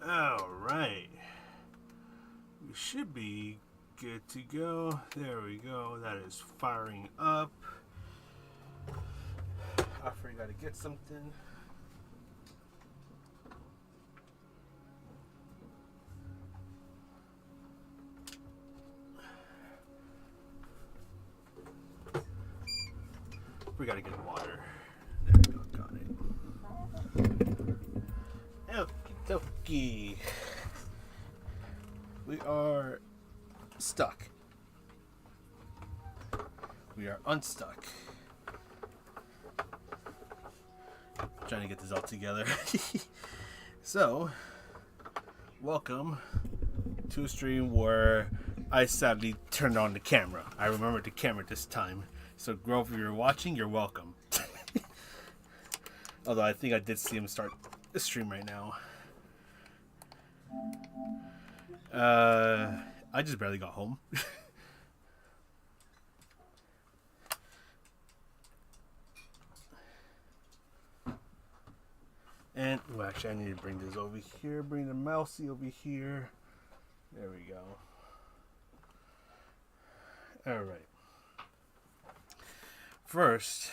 Alright. We should be good to go. There we go. That is firing up. I forgot to get something. We gotta get water. There we go, got it. Okie dokie. We are stuck. We are unstuck. Trying to get this all together. So, welcome to a stream where I sadly turned on the camera. I remembered the camera this time. So, Grove, if you're watching, you're welcome. Although I think I did see him start the stream right now. I just barely got home. And, well, actually, I need to bring this over here. Bring the mousey over here. There we go. Alright. First,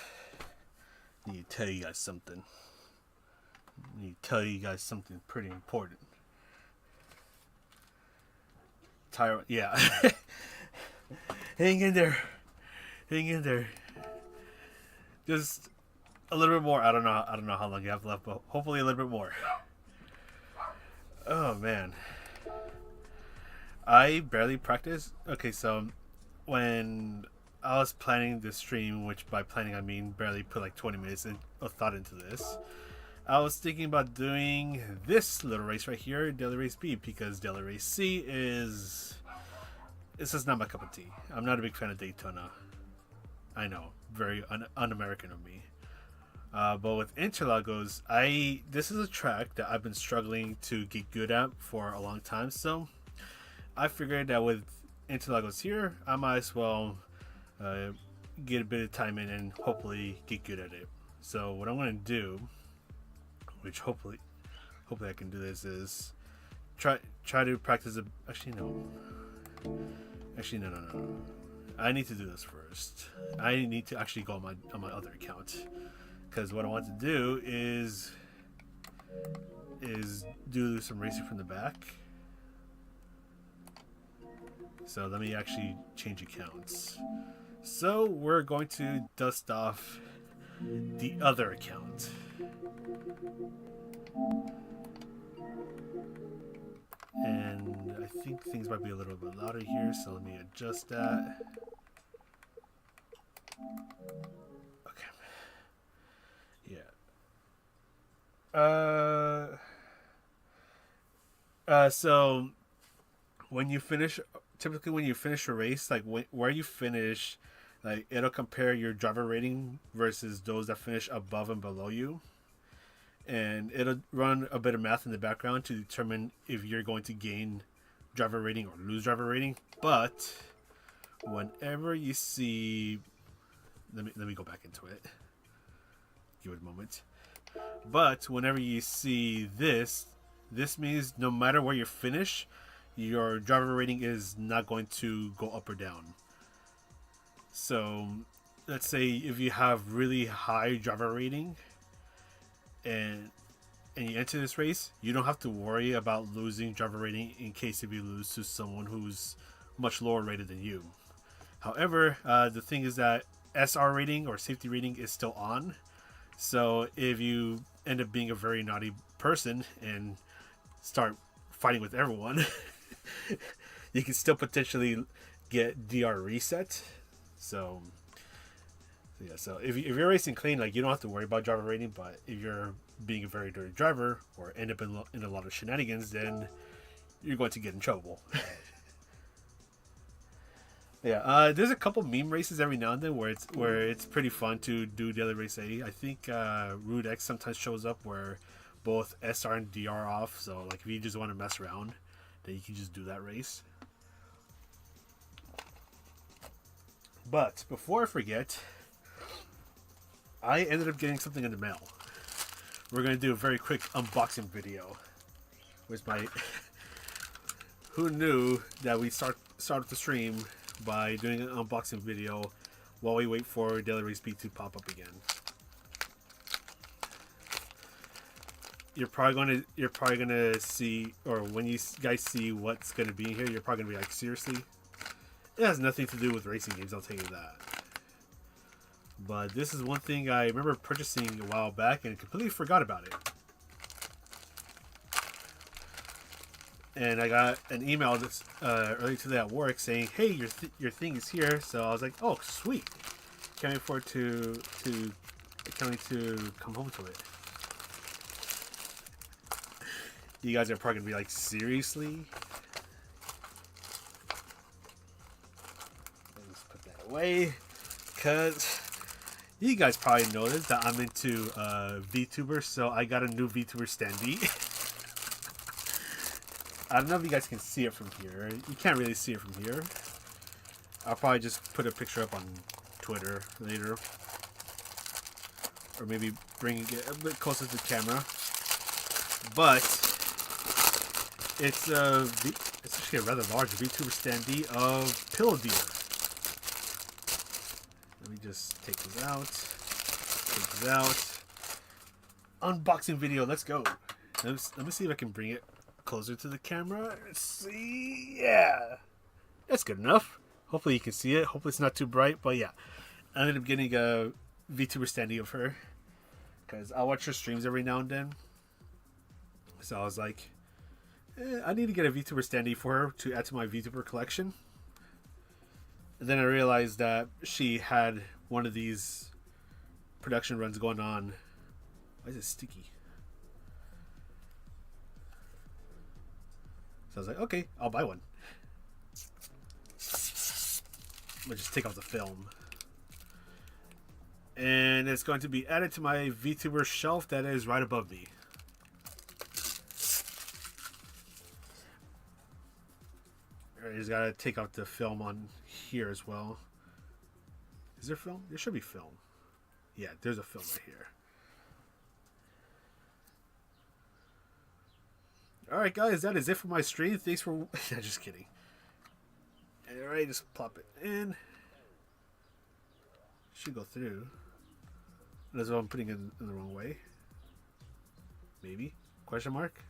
I need to tell you guys something. Pretty important. Tyron, yeah. Hang in there. Just a little bit more. I don't know how long you have left, but hopefully a little bit more. Oh man. I barely practice. Okay, so when I was planning this stream, which by planning I mean barely put like 20 minutes of thought into this, I was thinking about doing this little race right here, Daily Race B, because Daily Race C is... This is not my cup of tea. I'm not a big fan of Daytona. I know, very un-American of me. But with Interlagos, this is a track that I've been struggling to get good at for a long time, so I figured that with Interlagos here, I might as well get a bit of time in and hopefully get good at it. So what I'm going to do, which hopefully I can do this, is try to practice actually no. I need to do this first. I need to actually go on my other account, because what I want to do is do some racing from the back. So let me actually change accounts. So we're going to dust off the other account. And I think things might be a little bit louder here, so let me adjust that. Okay. Yeah. So when you finish, typically when you finish a race, like where you finish, like it'll compare your driver rating versus those that finish above and below you. And it'll run a bit of math in the background to determine if you're going to gain driver rating or lose driver rating. But whenever you see, let me go back into it. Give it a moment. But whenever you see this means no matter where you finish, your driver rating is not going to go up or down. So let's say if you have really high driver rating, and you enter this race, you don't have to worry about losing driver rating in case if you lose to someone who's much lower rated than you. However, the thing is that SR rating or safety rating is still on. So if you end up being a very naughty person and start fighting with everyone, you can still potentially get DR reset. So yeah, so if you're racing clean, like you don't have to worry about driver rating. But if you're being a very dirty driver or end up in a lot of shenanigans, then you're going to get in trouble. Yeah, there's a couple meme races every now and then where it's pretty fun to do Daily Race A. I think Rude X sometimes shows up where both SR and DR are off. So like if you just want to mess around, then you can just do that race. But before I forget, I ended up getting something in the mail. We're going to do a very quick unboxing video. with my. Who knew that we start the stream by doing an unboxing video while we wait for Daily Race B to pop up again. You're probably gonna see, or when you guys see what's gonna be here, you're probably gonna be like, seriously? It has nothing to do with racing games, I'll tell you that. But this is one thing I remember purchasing a while back and completely forgot about it. And I got an email this, earlier today at work saying, "Hey, your thing is here." So I was like, "Oh, sweet! Can't wait for it to come home to it." You guys are probably gonna be like, "Seriously?" Let's put that away, cause you guys probably noticed that I'm into VTubers, so I got a new VTuber standee. I don't know if you guys can see it from here. You can't really see it from here. I'll probably just put a picture up on Twitter later. Or maybe bring it a bit closer to the camera. But it's actually a rather large VTuber standee of Pillow Dealer. Let me just take this out. Take this out. Unboxing video, let's go. Let me see if I can bring it closer to the camera. Let's see. Yeah, that's good enough. Hopefully you can see it. Hopefully it's not too bright. But yeah, I ended up getting a VTuber standee of her because I watch her streams every now and then. So I was like, I need to get a VTuber standee for her to add to my VTuber collection. And then I realized that she had one of these production runs going on. Why is it sticky? So I was like, okay, I'll buy one. I'll just take off the film. And it's going to be added to my VTuber shelf that is right above me. I just gotta take out the film on here as well. Is there film? There should be film. Yeah, there's a film right here. Alright guys, that is it for my stream. Thanks for... just kidding. Alright, just plop it in. Should go through. Unless I'm putting it in the wrong way. Maybe? Question mark?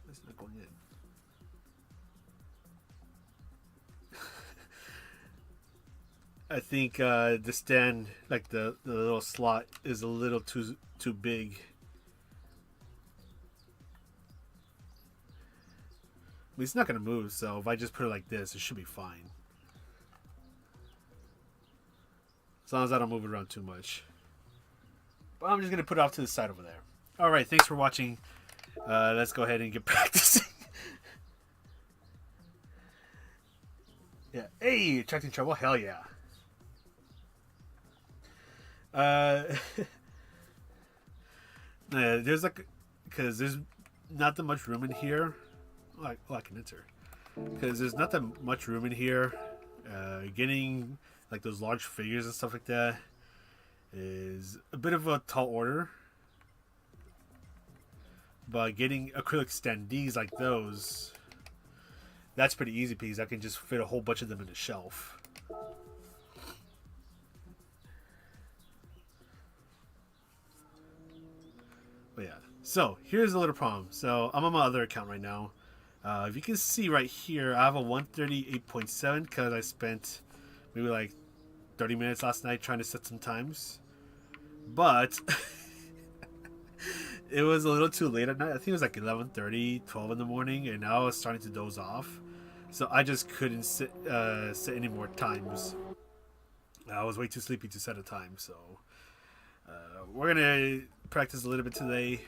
It's not going in. I think the stand, like the little slot, is a little too big. I mean, it's not going to move, so if I just put it like this, it should be fine. As long as I don't move it around too much. But I'm just going to put it off to the side over there. Alright, thanks for watching. Let's go ahead and get practicing. Yeah. Hey, attracting trouble? Hell yeah. There's like, because there's not that much room in here. I can enter. Because there's not that much room in here. Getting like those large figures and stuff like that is a bit of a tall order. But getting acrylic standees like those, that's pretty easy because I can just fit a whole bunch of them in the shelf. But yeah, so here's a little problem. So I'm on my other account right now. If you can see right here, I have a 138.7 because I spent maybe like 30 minutes last night trying to set some times. But it was a little too late at night. I think it was like 11:30, 12 in the morning, and I was starting to doze off. So I just couldn't set any more times. I was way too sleepy to set a time. So we're going to practice a little bit today.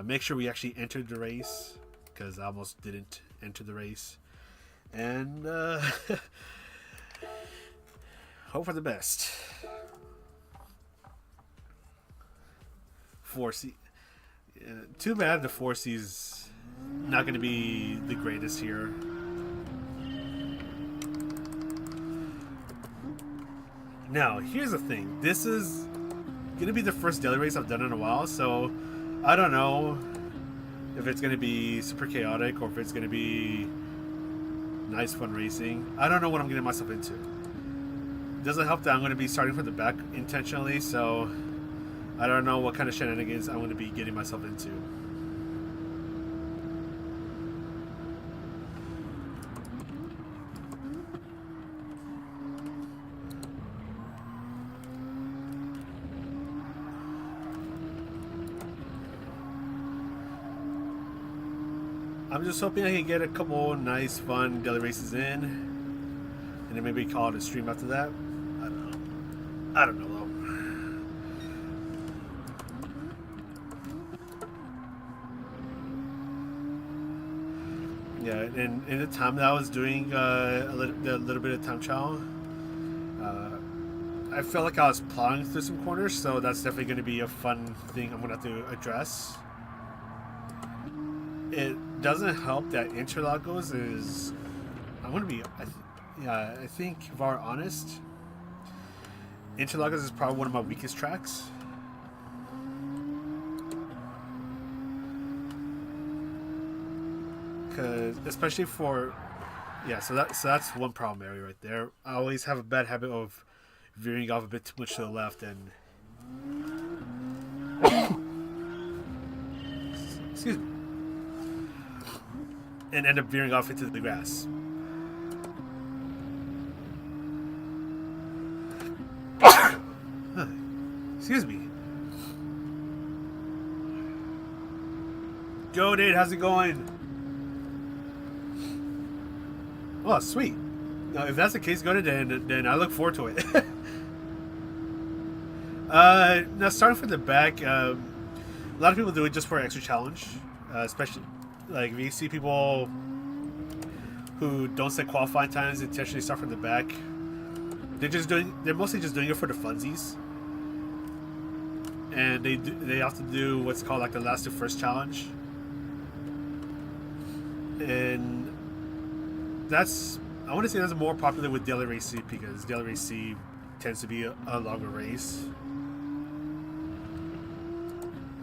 Make sure we actually entered the race, because I almost didn't enter the race. And hope for the best. 4C. Too bad the 4C's not going to be the greatest here. Now, here's the thing. This is going to be the first daily race I've done in a while, so I don't know if it's gonna be super chaotic or if it's gonna be nice fun racing. I don't know what I'm getting myself into. It doesn't help that I'm gonna be starting from the back intentionally, so I don't know what kind of shenanigans I'm gonna be getting myself into. I'm just hoping I can get a couple nice, fun daily races in, and then maybe call it a stream after that. I don't know. I don't know though. Yeah, and in the time that I was doing a little bit of time trial, I felt like I was plowing through some corners, so that's definitely going to be a fun thing I'm going to have to address. It doesn't help that Interlagos is. I'm gonna be. I think if we're honest, Interlagos is probably one of my weakest tracks. Cause especially for, yeah. So that's one problem area right there. I always have a bad habit of veering off a bit too much to the left and. Excuse me. And end up veering off into the grass. Excuse me. Go, Dade. How's it going? Oh, sweet. Now, if that's the case, go to then I look forward to it. Now, starting from the back, a lot of people do it just for an extra challenge, especially. Like, if you see people who don't set qualifying times intentionally start from the back, they're mostly just doing it for the funsies. And they often do what's called like the last to first challenge. And that's, I want to say that's more popular with Daily Race C because Daily Race C tends to be a longer race.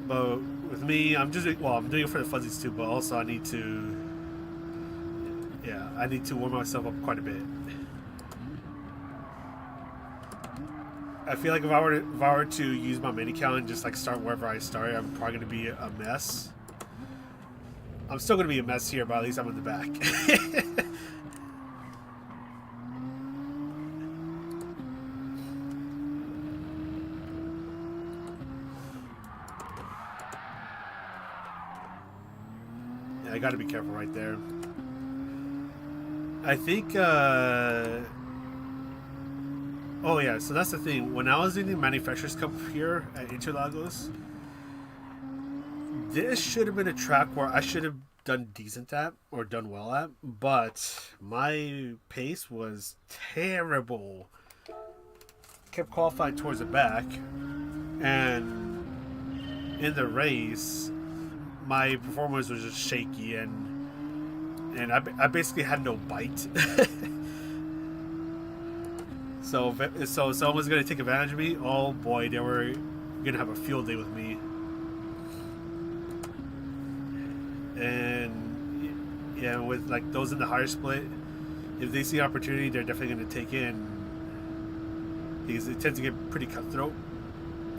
But with me, I'm doing it for the fuzzies too, but also I need to warm myself up quite a bit. I feel like if I were to use my mini count and just like start wherever I started, I'm probably gonna be a mess. I'm still gonna be a mess here, but at least I'm in the back. I gotta be careful right there. I think, oh yeah, so that's the thing. When I was in the Manufacturers Cup here at Interlagos, this should have been a track where I should have done decent at, or done well at, but my pace was terrible. Kept qualifying towards the back, and in the race, my performance was just shaky, and I basically had no bite. So someone was gonna take advantage of me. Oh boy, they were gonna have a field day with me. And yeah, with like those in the higher split, if they see opportunity, they're definitely gonna take in, because it tends to get pretty cutthroat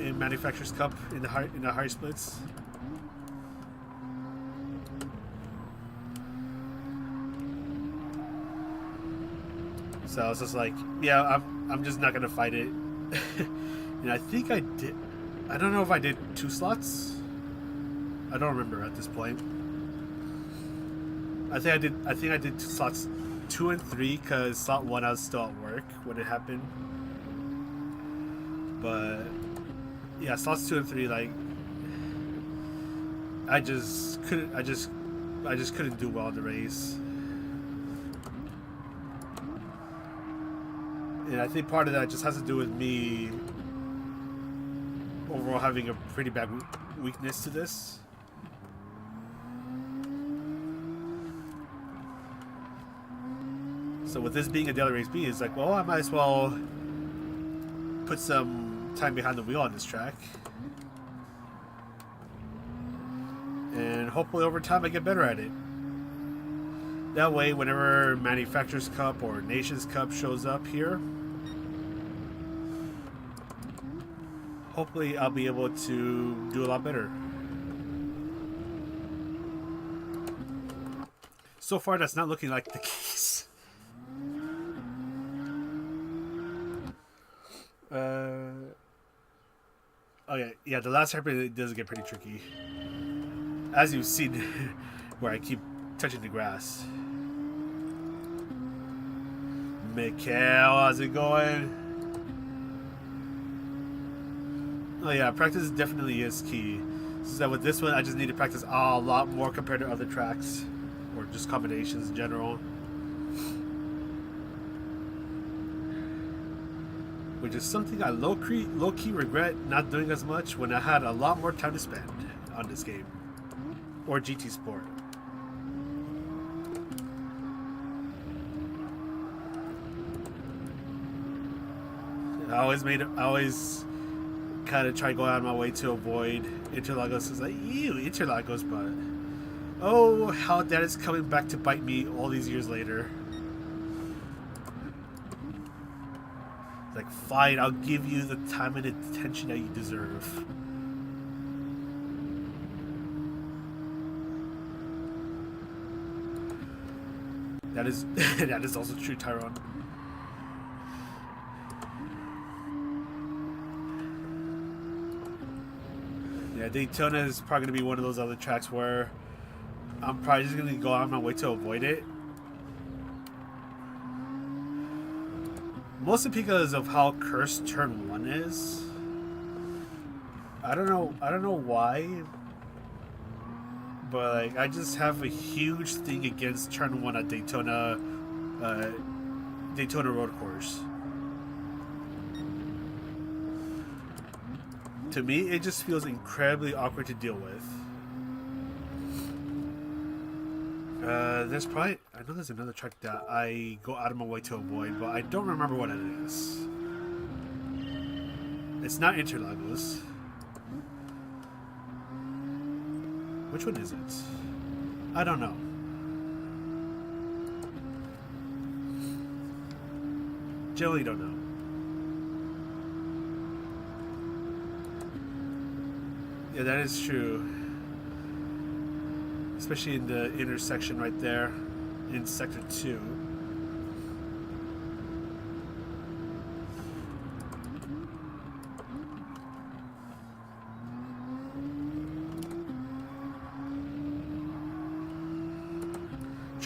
in Manufacturers Cup in the higher splits. So I was just like, yeah, I'm just not gonna fight it. And I think I did. I don't know if I did 2 slots. I don't remember at this point. I think I did 2 slots 2 and 3 because slot 1 I was still at work when it happened. But yeah, slots 2 and 3, like I just couldn't do well in the race. And I think part of that just has to do with me overall having a pretty bad weakness to this. So with this being a daily race B, it's like, well, I might as well put some time behind the wheel on this track. and hopefully over time I get better at it. That way, whenever Manufacturers Cup or Nations Cup shows up here, hopefully I'll be able to do a lot better. So far, that's not looking like the case. Okay, yeah, the last hairpin does get pretty tricky. As you've seen, where I keep touching the grass. Mikhail, how's it going? Oh yeah, practice definitely is key. So with this one, I just need to practice a lot more compared to other tracks. Or just combinations in general. Which is something I low-key regret not doing as much when I had a lot more time to spend on this game. Or GT Sport. I always kind of try going out of my way to avoid Interlagos. It's like, ew, Interlagos, but oh, how that is coming back to bite me all these years later. Like, fine, I'll give you the time and attention that you deserve. That is that is also true, Tyrone. Yeah, Daytona is probably going to be one of those other tracks where I'm probably just going to go out of my way to avoid it. Mostly because of how cursed Turn 1 is. I don't know why. But like, I just have a huge thing against Turn 1 at Daytona Road Course. To me, it just feels incredibly awkward to deal with. There's probably... I know there's another track that I go out of my way to avoid, but I don't remember what it is. It's not Interlagos. Which one is it? I don't know. Generally don't know. Yeah, that is true. Especially in the intersection right there in Sector 2.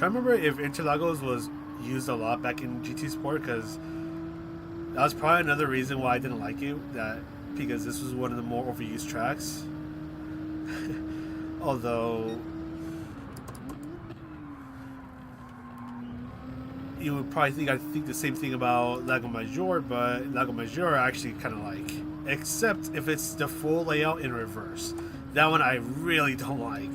I remember if Interlagos was used a lot back in GT Sport, because that was probably another reason why I didn't like it, because this was one of the more overused tracks. Although you would probably think I think the same thing about Lago Major, but Lago Major I actually kind of like, except if it's the full layout in reverse. That one I really don't like.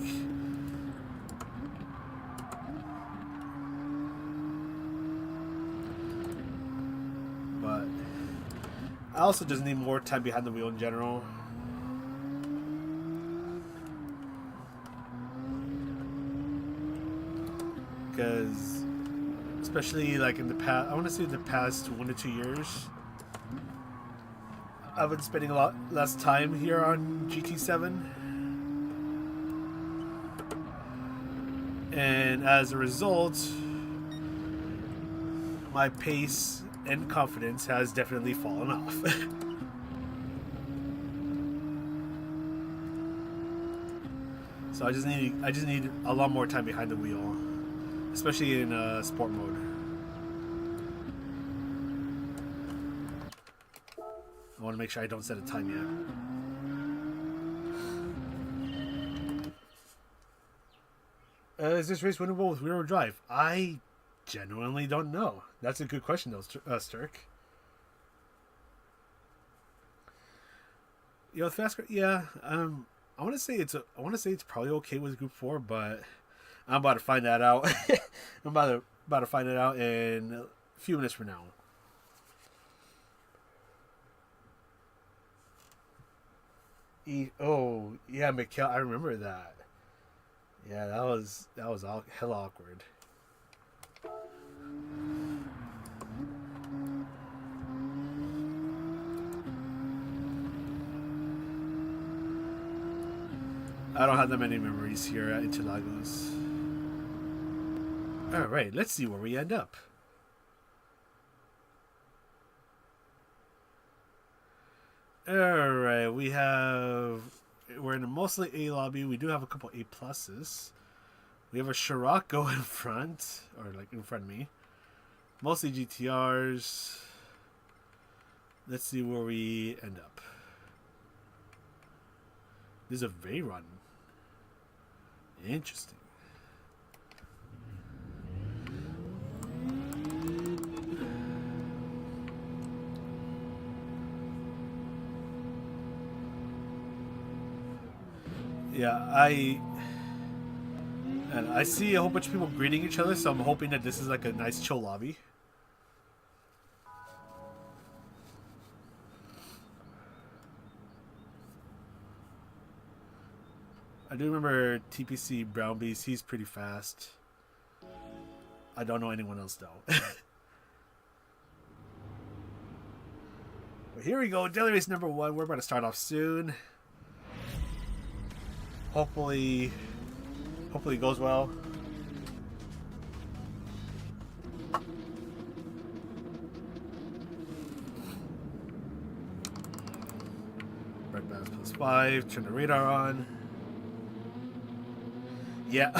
But I also just need more time behind the wheel in general. Because especially like in the past, I want to say the past 1 to 2 years, I've been spending a lot less time here on GT7, and as a result, my pace and confidence has definitely fallen off. So I just need a lot more time behind the wheel, especially in sport mode. I want to make sure I don't set a time yet. Is this race winnable with rear-wheel drive? I genuinely don't know. That's a good question, though, Sturk. You know, fast car, yeah. I want to say it's probably okay with Group 4, but I'm about to find that out. I'm about to find it out in a few minutes from now. Oh, yeah, Mikhail, I remember that. Yeah, that was all hell awkward. I don't have that many memories here at Interlagos. All right, let's see where we end up. All right, we're in a mostly A lobby. We do have a couple A pluses. We have a Scirocco in front, or like in front of me. Mostly GTRs. Let's see where we end up. There's a Veyron. Interesting. Yeah, I see a whole bunch of people greeting each other, so I'm hoping that this is like a nice chill lobby. I do remember TPC Brown Beast. He's pretty fast. I don't know anyone else though. Well, here we go. Daily race number 1. We're about to start off soon. Hopefully it goes well. Brake balance +5. Turn the radar on. Yeah,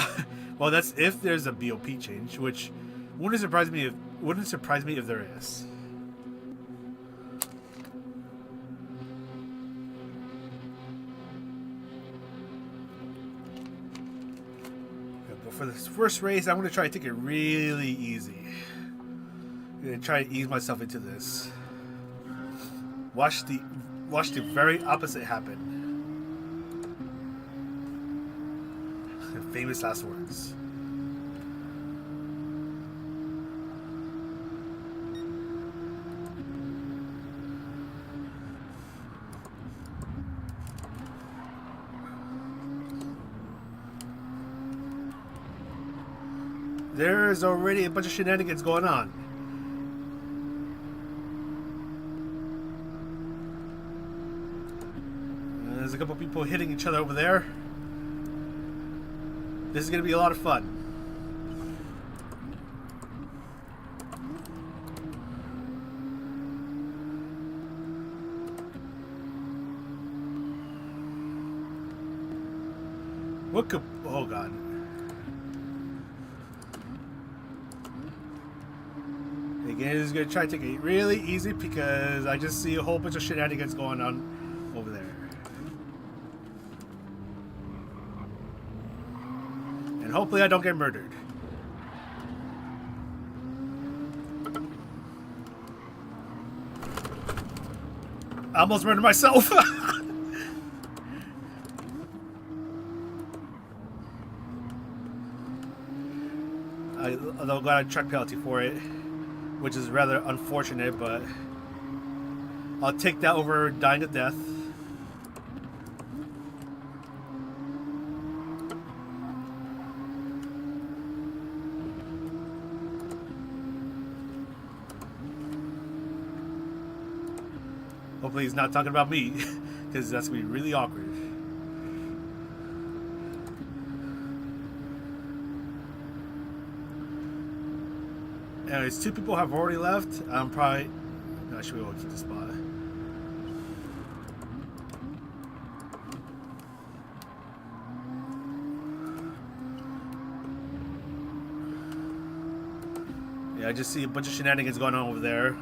well, that's if there's a BOP change, which wouldn't surprise me if there is. But for this first race, I'm going to try to take it really easy. I'm going to try to ease myself into this. Watch the very opposite happen. Famous last words. There's already a bunch of shenanigans going on. There's a couple people hitting each other over there. This is going to be a lot of fun. What could... Oh, God. Again, this is going to try to take it really easy because I just see a whole bunch of shenanigans going on over there. And hopefully I don't get murdered. I almost murdered myself. Although I got a truck penalty for it, which is rather unfortunate, but I'll take that over dying to death. Hopefully he's not talking about me, because that's going to be really awkward. Anyways, 2 people have already left. I'm probably... No, I should be able to keep the spot. Yeah, I just see a bunch of shenanigans going on over there.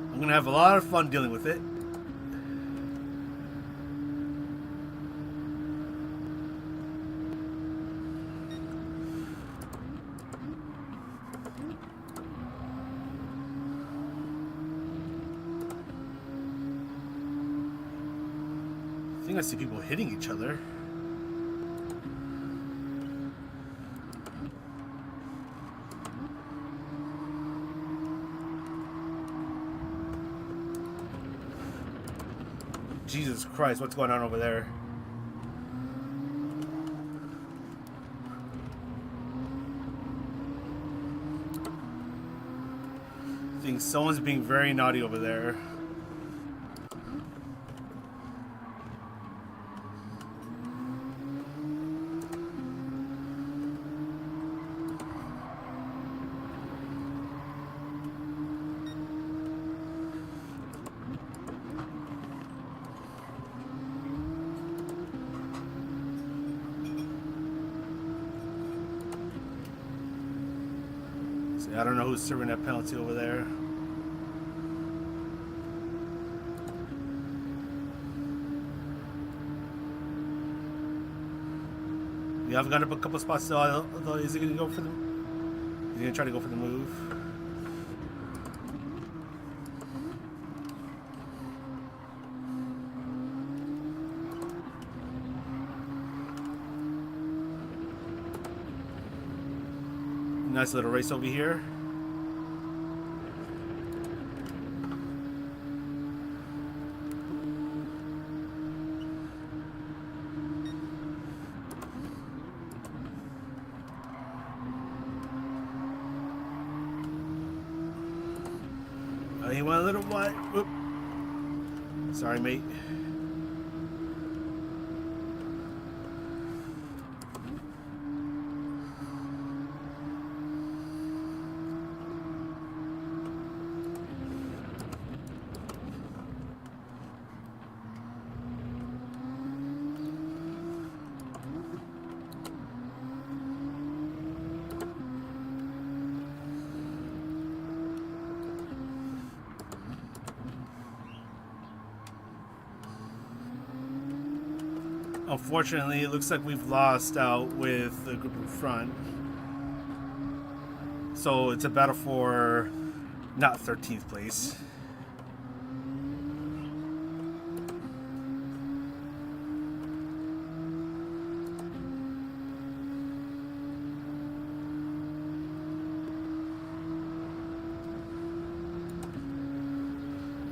I'm going to have a lot of fun dealing with it. I think I see people hitting each other. Jesus Christ, what's going on over there? think someone's being very naughty over there. I don't know who's serving that penalty over there. Yeah, I've got up a couple spots though. Is he gonna go for the? He's gonna try to go for the move. Nice little race over here. He went a little wide. Whoop. Sorry, mate. Unfortunately, it looks like we've lost out with the group in front. So it's a battle for not 13th place.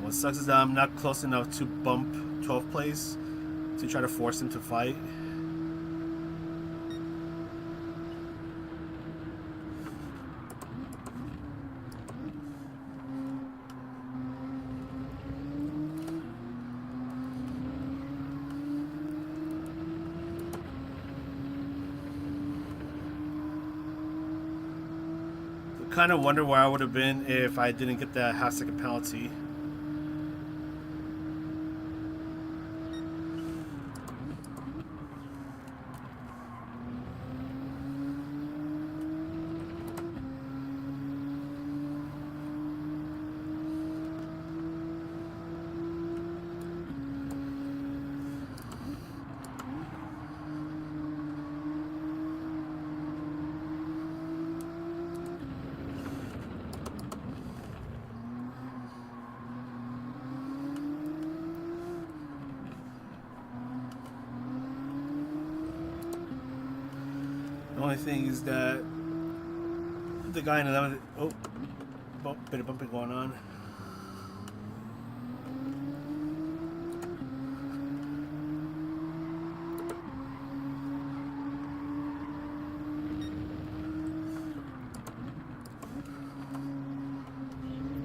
What sucks is that I'm not close enough to bump 12th place to try to force him to fight. I kind of wonder where I would have been if I didn't get that half-second penalty. The only thing is that the guy in 11th, bit of bumping going on.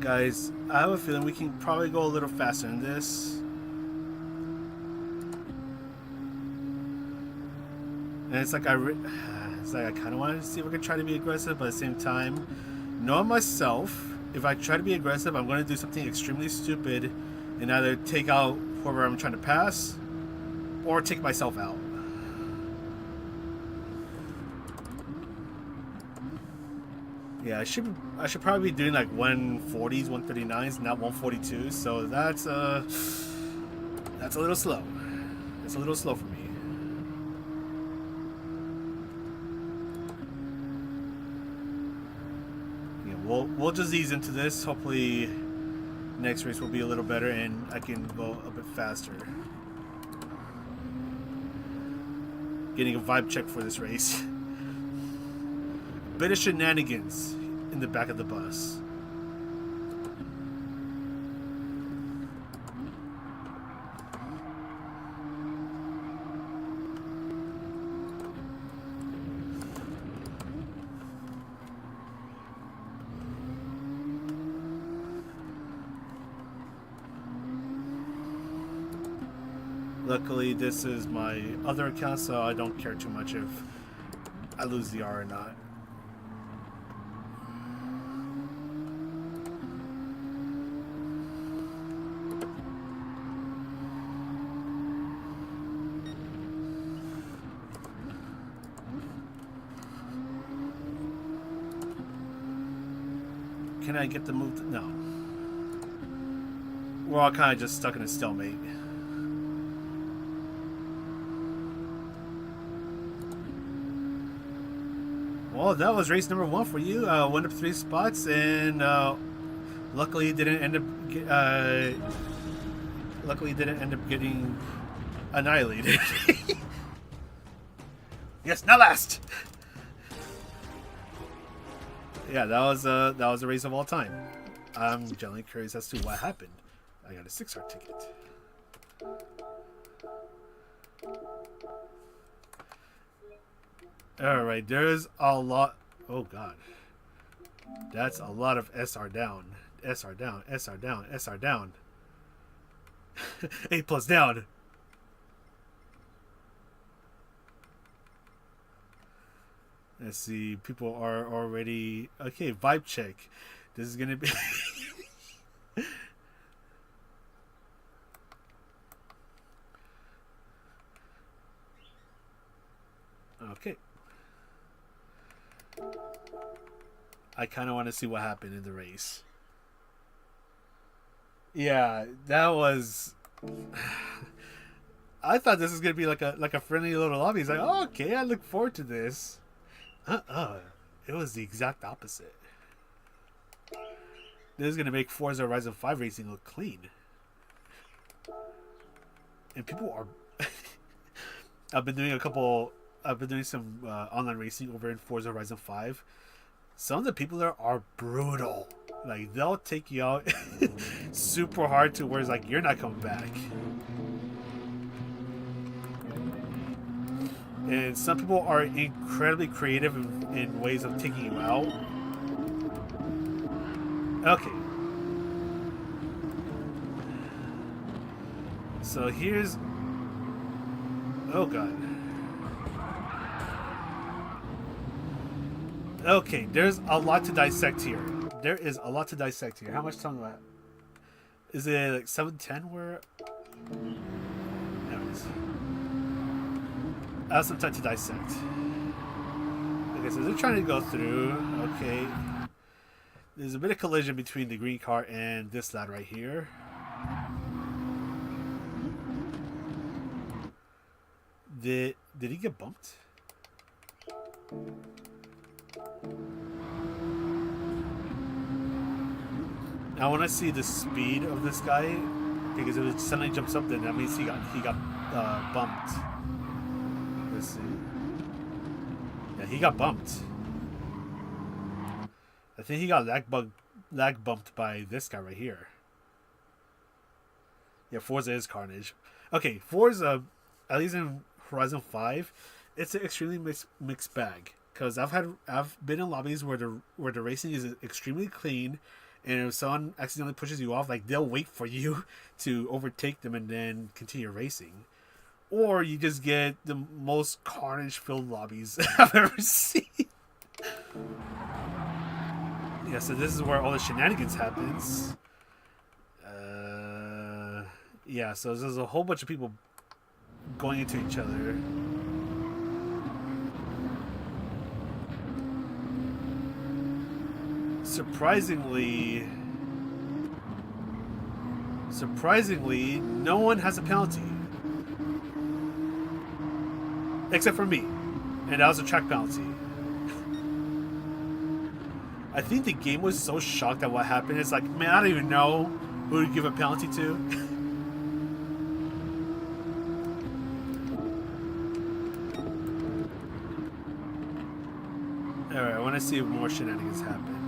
Guys, I have a feeling we can probably go a little faster in this. And it's like I kind of wanted to see if I could try to be aggressive, but at the same time, knowing myself, if I try to be aggressive, I'm going to do something extremely stupid and either take out whoever I'm trying to pass or take myself out. Yeah, I should probably be doing like 140s, 139s, not 142s. So that's a little slow. It's a little slow for me. We'll just ease into this. Hopefully next race will be a little better and I can go a bit faster. Getting a vibe check for this race. Bit of shenanigans in the back of the bus. Luckily, this is my other account, so I don't care too much if I lose the R or not. Can I get the move? No. We're all kind of just stuck in a stalemate. Well, that was race number 1 for you. Went up 3 spots, and luckily didn't end up. Luckily didn't end up getting annihilated. Yes, not last. Yeah, that was a race of all time. I'm genuinely curious as to what happened. I got a 6-star ticket. Alright, there's a lot. Oh god. That's a lot of SR down. SR down, SR down, SR down. 8 plus down. Let's see. People are already... Okay, vibe check. This is going to be... Okay. I kind of want to see what happened in the race. Yeah, that was... I thought this was going to be like a friendly little lobby. It's like, oh, okay, I look forward to this. It was the exact opposite. This is going to make Forza Horizon 5 racing look clean. And people are... I've been doing some online racing over in Forza Horizon 5. Some of the people there are brutal. Like, they'll take you out super hard to where it's like, you're not coming back. And some people are incredibly creative in ways of taking you out. Okay. So here's... Oh god. Okay, there's a lot to dissect here. There is a lot to dissect here. How much time do I have? Is it like 7:10 where... Anyways. I have some time to dissect. Okay, so they're trying to go through. Okay. There's a bit of collision between the green car and this lad right here. Did he get bumped? I want to see the speed of this guy, because if it suddenly jumps up, then that means he got bumped. Let's see. Yeah, he got bumped. I think he got lag bumped by this guy right here. Yeah, Forza is carnage. Okay, Forza, at least in Horizon 5, it's an extremely mixed bag. Because I've been in lobbies where the racing is extremely clean, and if someone accidentally pushes you off, like, they'll wait for you to overtake them and then continue racing. Or you just get the most carnage-filled lobbies I've ever seen. Yeah, so this is where all the shenanigans happens. Yeah, so there's a whole bunch of people going into each other. Surprisingly, no one has a penalty. Except for me. And that was a track penalty. I think the game was so shocked at what happened. It's like, man, I don't even know who to give a penalty to. Alright, I want to see if more shenanigans happen.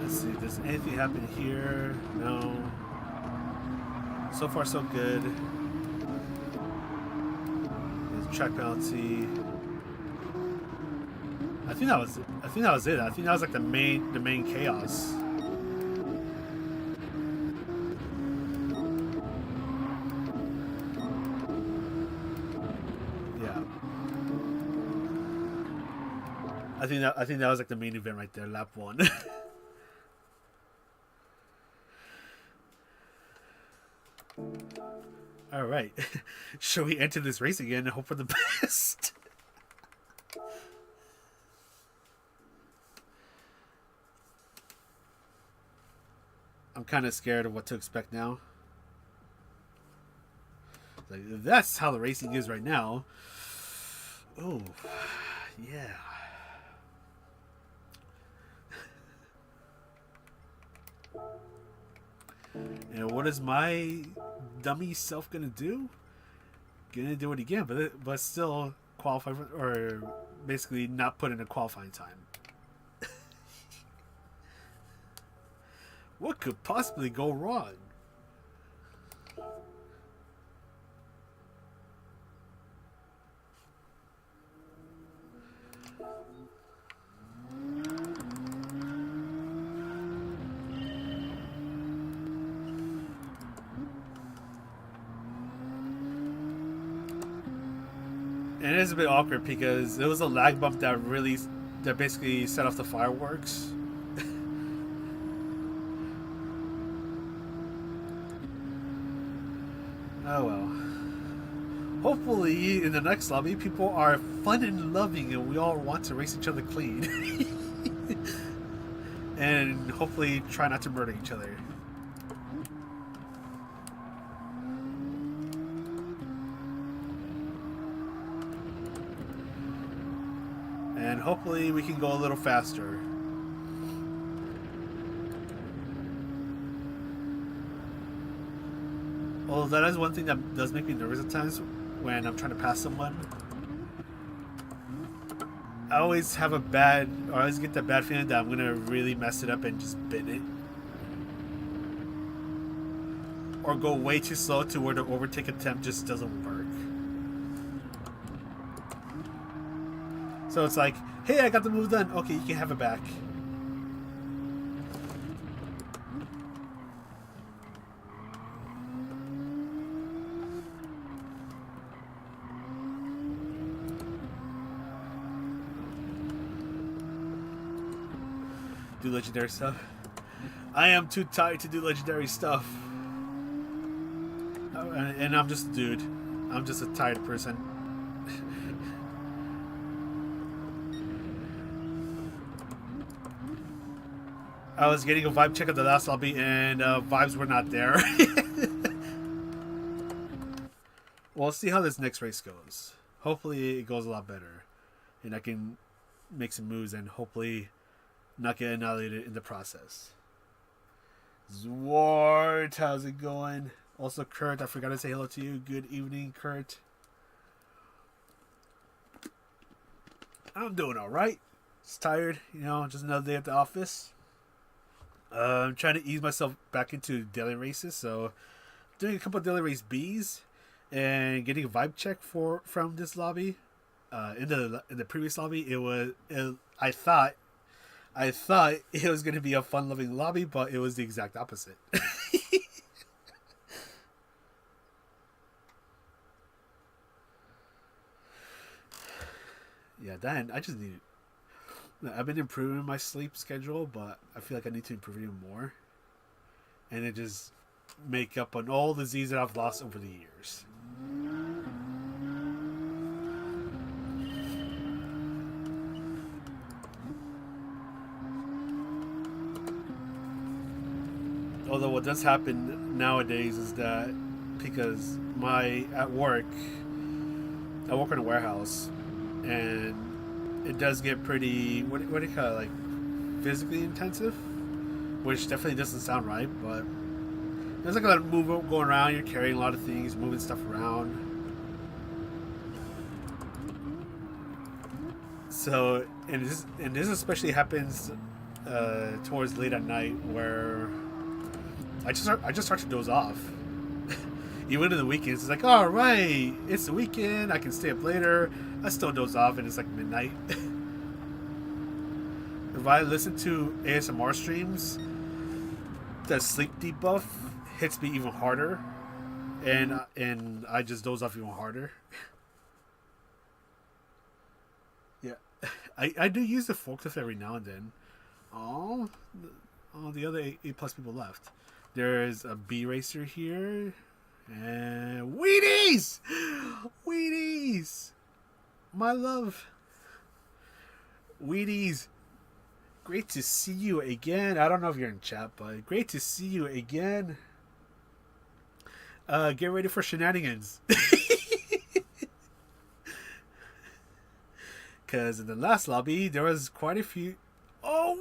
Let's see, does anything happen here? No. So far, so good. There's track penalty. I think that was it. I think that was it. I think that was like the main chaos. Yeah. I think that was like the main event right there, lap one. All right. Shall we enter this race again and hope for the best? I'm kind of scared of what to expect now. Like, if that's how the racing is right now. Oh, yeah. And what is my dummy self gonna do? Gonna do it again, but still qualify for, or basically not put in a qualifying time. What could possibly go wrong? And it is a bit awkward because it was a lag bump that basically set off the fireworks. Oh well. Hopefully, in the next lobby, people are fun and loving and we all want to race each other clean. And hopefully try not to murder each other. And hopefully we can go a little faster. Although that is one thing that does make me nervous at times when I'm trying to pass someone. I always have I always get that bad feeling that I'm gonna really mess it up and just bin it. Or go way too slow to where the overtake attempt just doesn't work. So it's like, hey, I got the move done. Okay, you can have it back. Do legendary stuff. I am too tired to do legendary stuff. And I'm just a dude. I'm just a tired person. I was getting a vibe check at the last lobby and vibes were not there. Well, let's see how this next race goes. Hopefully it goes a lot better. And I can make some moves and hopefully not get annihilated in the process. Zwart, how's it going? Also, Kurt, I forgot to say hello to you. Good evening, Kurt. I'm doing alright. Just tired, just another day at the office. I'm trying to ease myself back into daily races, so doing a couple of daily race Bs and getting a vibe check from this lobby. In the previous lobby, I thought it was going to be a fun-loving lobby, but it was the exact opposite. Yeah, Dan, I've been improving my sleep schedule, but I feel like I need to improve it even more. And it just make up on all the Z's that I've lost over the years. Although what does happen nowadays is that because I work in a warehouse, and it does get pretty what do you call it, like physically intensive, which definitely doesn't sound right, but there's like a lot of movement going around. You're carrying a lot of things, moving stuff around. So and this especially happens towards late at night where I just start to doze off. Even in the weekends, it's like, all right, it's the weekend. I can stay up later. I still doze off, and it's like midnight. if I listen to ASMR streams, the sleep debuff hits me even harder, and I just doze off even harder. Yeah, I do use the forklift every now and then. Oh, the other eight plus people left. There's a B racer here, and Wheaties, Wheaties, my love, Wheaties. Great to see you again. I don't know if you're in chat, but great to see you again. Get ready for shenanigans. Because in the last lobby, there was quite a few... Oh,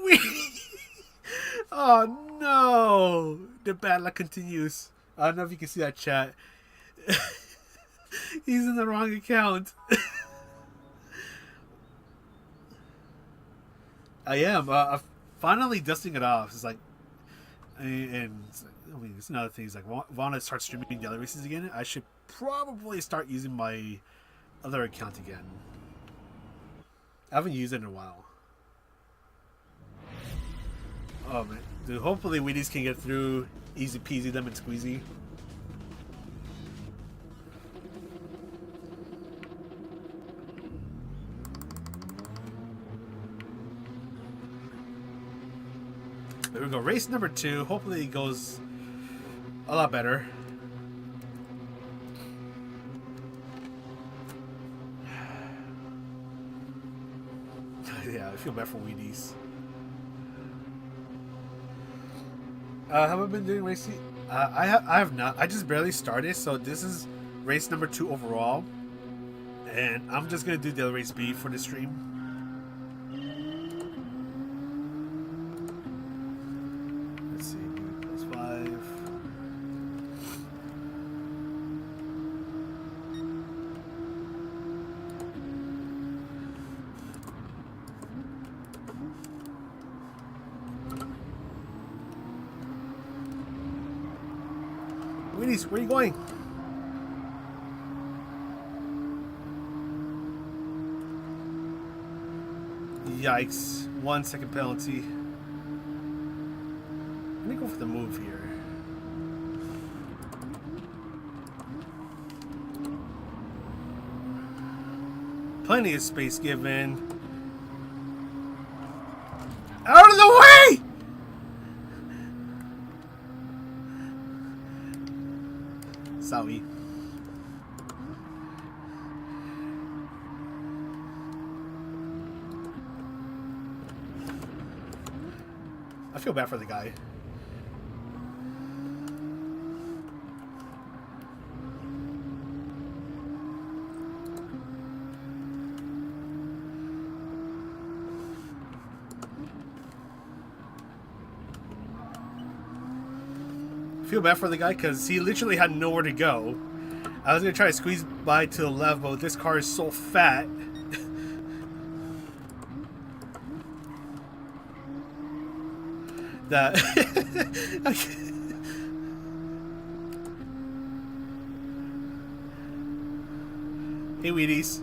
oh, no. The bad luck continues. I don't know if you can see that chat. He's in the wrong account. I am. Finally dusting it off. It's like... And I mean, it's another thing. It's like, want to start streaming the other races again? I should probably start using my other account again. I haven't used it in a while. Oh man, dude! Hopefully, Wheaties can get through easy peasy lemon squeezy. There we go. Race number 2. Hopefully, it goes a lot better. Yeah, I feel bad for Wheaties. Have I been doing racing? I have not. I just barely started, so this is race number 2 overall, and I'm just gonna do the race B for the stream. Let's see, +5. Wheaties, where are you going? Yikes. 1 second penalty. Let me go for the move here. Plenty of space given. Out of the way! Sorry. I feel bad for the guy. Feel bad for the guy because he literally had nowhere to go. I was gonna try to squeeze by to the left, but this car is so fat. That Hey Wheaties,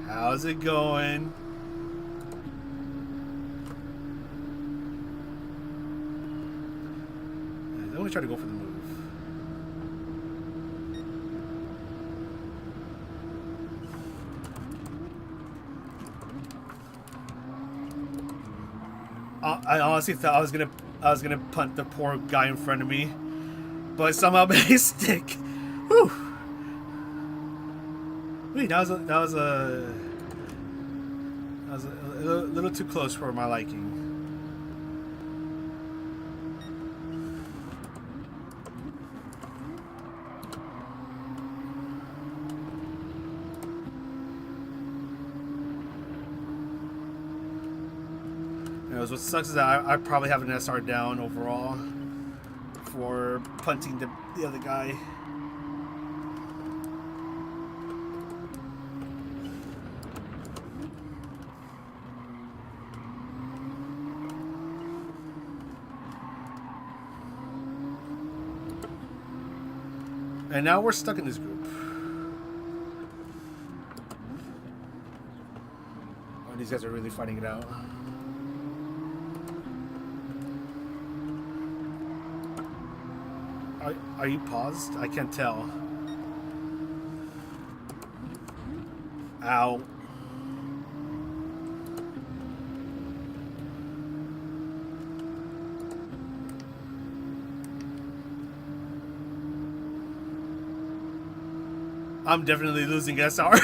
how's it going? I'm gonna try to go for the move. I honestly thought I was gonna punt the poor guy in front of me, but somehow made it stick. Whew. Wait, that was a little too close for my liking. What sucks is that I probably have an SR down overall for punting the other guy. And now we're stuck in this group. Oh, these guys are really fighting it out. are you paused? I can't tell. Ow. I'm definitely losing SR.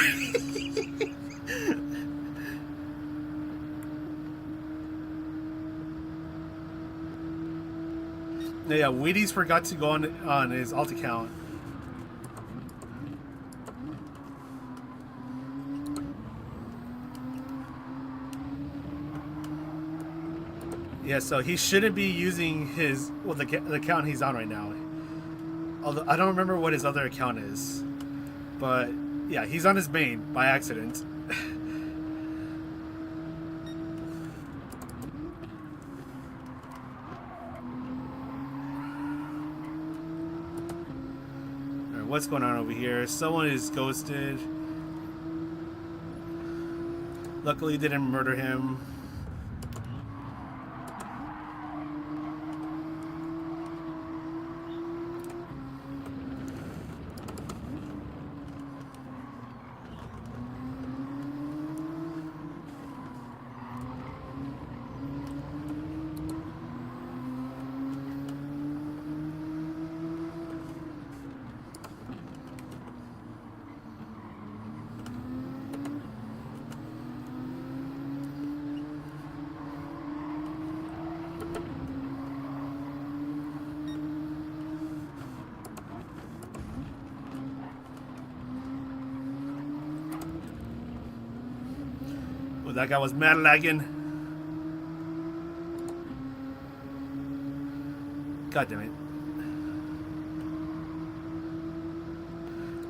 Yeah, Wheaties forgot to go on his alt account. Yeah, so he shouldn't be using his the account he's on right now. Although I don't remember what his other account is, but yeah, he's on his main by accident. Alright, what's going on over here? Someone is ghosted. Luckily, didn't murder him. Well, that guy was mad lagging. God damn it.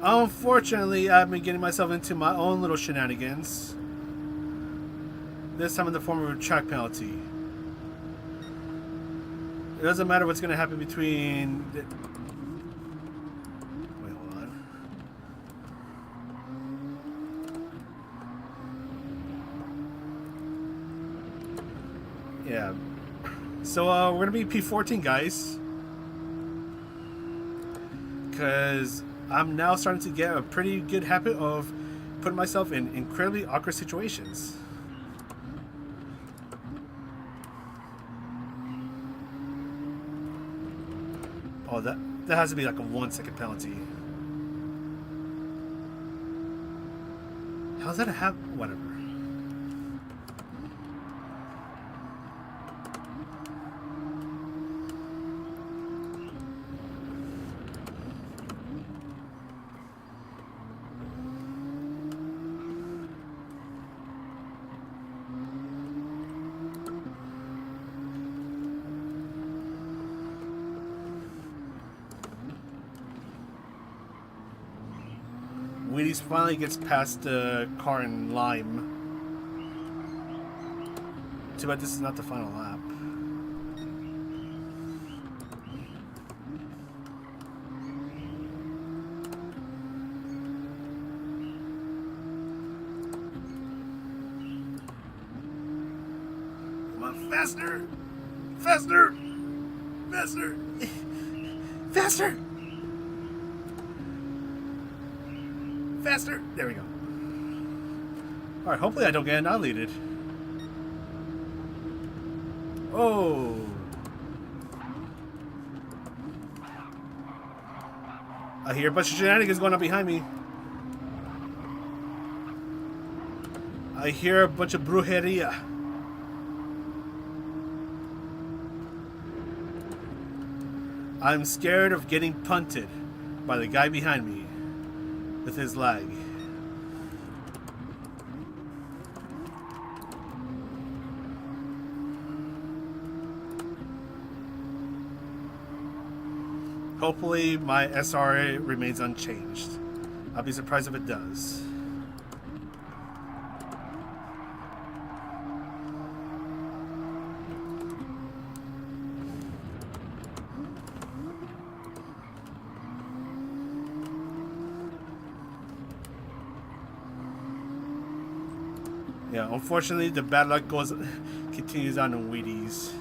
Unfortunately, I've been getting myself into my own little shenanigans. This time in the form of a track penalty. It doesn't matter what's going to happen between... Wait, hold on. Yeah. So, we're going to be P14, guys. Because I'm now starting to get a pretty good habit of putting myself in incredibly awkward situations. Oh, that has to be like a 1 second penalty. How's that happen? Whatever. Wheaties finally gets past the car in lime. Too bad this is not the final lap. Come on, faster! Faster! Faster! Faster! Faster! There we go. Alright, hopefully I don't get annihilated. Oh! I hear a bunch of shenanigans going on behind me. I hear a bunch of brujeria. I'm scared of getting punted by the guy behind me with his lag. Hopefully my SRA remains unchanged. I'll be surprised if it does. Yeah, unfortunately, the bad luck continues on in Wheaties.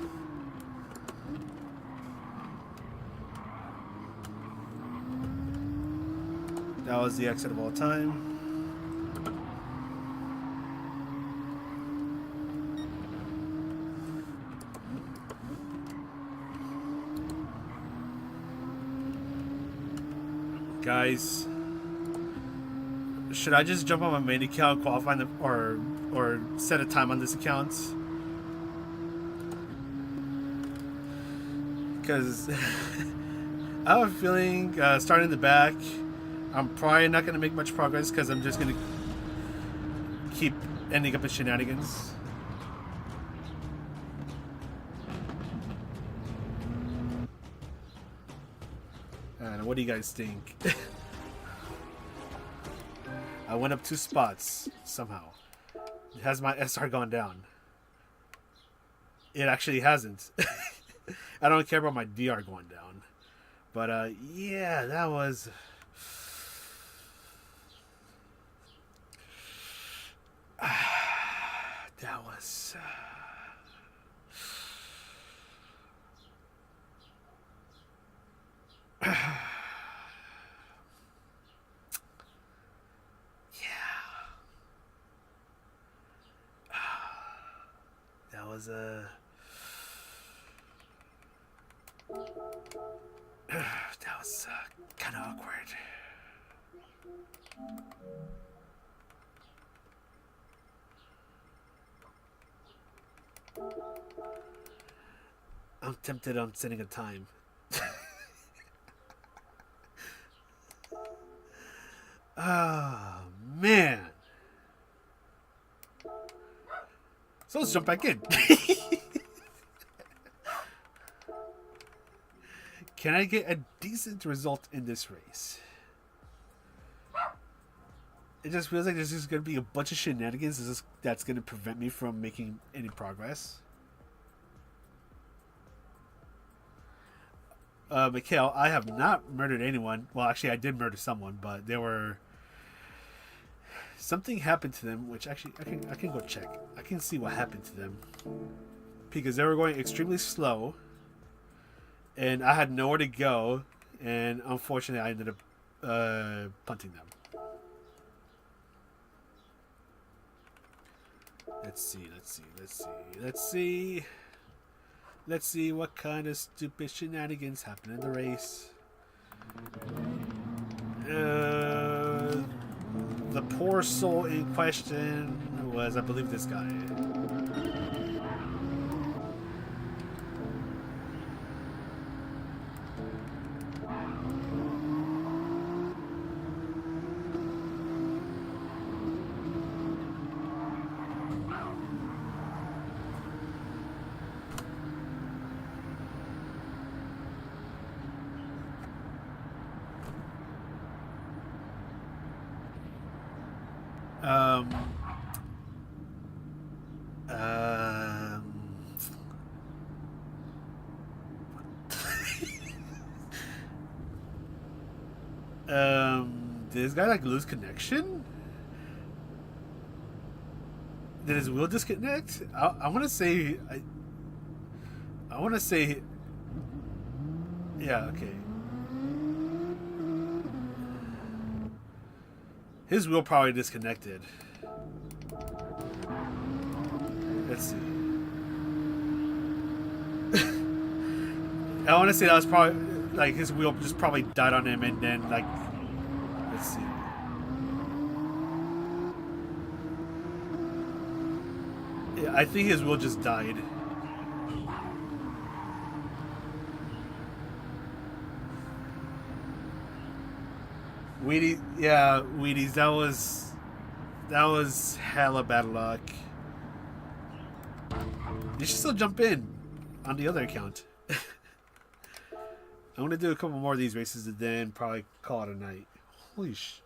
That was the exit of all time. Guys, should I just jump on my main account, qualify them, or set a time on this account? Because I have a feeling starting in the back, I'm probably not going to make much progress because I'm just going to keep ending up in shenanigans. And what do you guys think? I went up 2 spots somehow. Has my SR gone down? It actually hasn't. I don't care about my DR going down. But yeah, that was... that was... that was a... that was kind of awkward. I'm tempted on setting a time. Oh, man. So let's jump back in. Can I get a decent result in this race? It just feels like there's just going to be a bunch of shenanigans that's going to prevent me from making any progress. Mikhail, I have not murdered anyone. Well, actually, I did murder someone, but there were... something happened to them, which actually I can go check. I can see what happened to them. Because they were going extremely slow. And I had nowhere to go. And unfortunately, I ended up punting them. Let's see what kind of stupid shenanigans happen in the race. The poor soul in question was, I believe, this guy. Did this guy like lose connection? Did his wheel disconnect? I want to say I want to say yeah, okay. His wheel probably disconnected. Let's see. I want to say that was probably like his wheel just probably died on him, and then like, let's see. Yeah, I think his wheel just died. Wheaties, that was hella bad luck. You should still jump in on the other account. I'm gonna do a couple more of these races and then probably call it a night. Holy sh!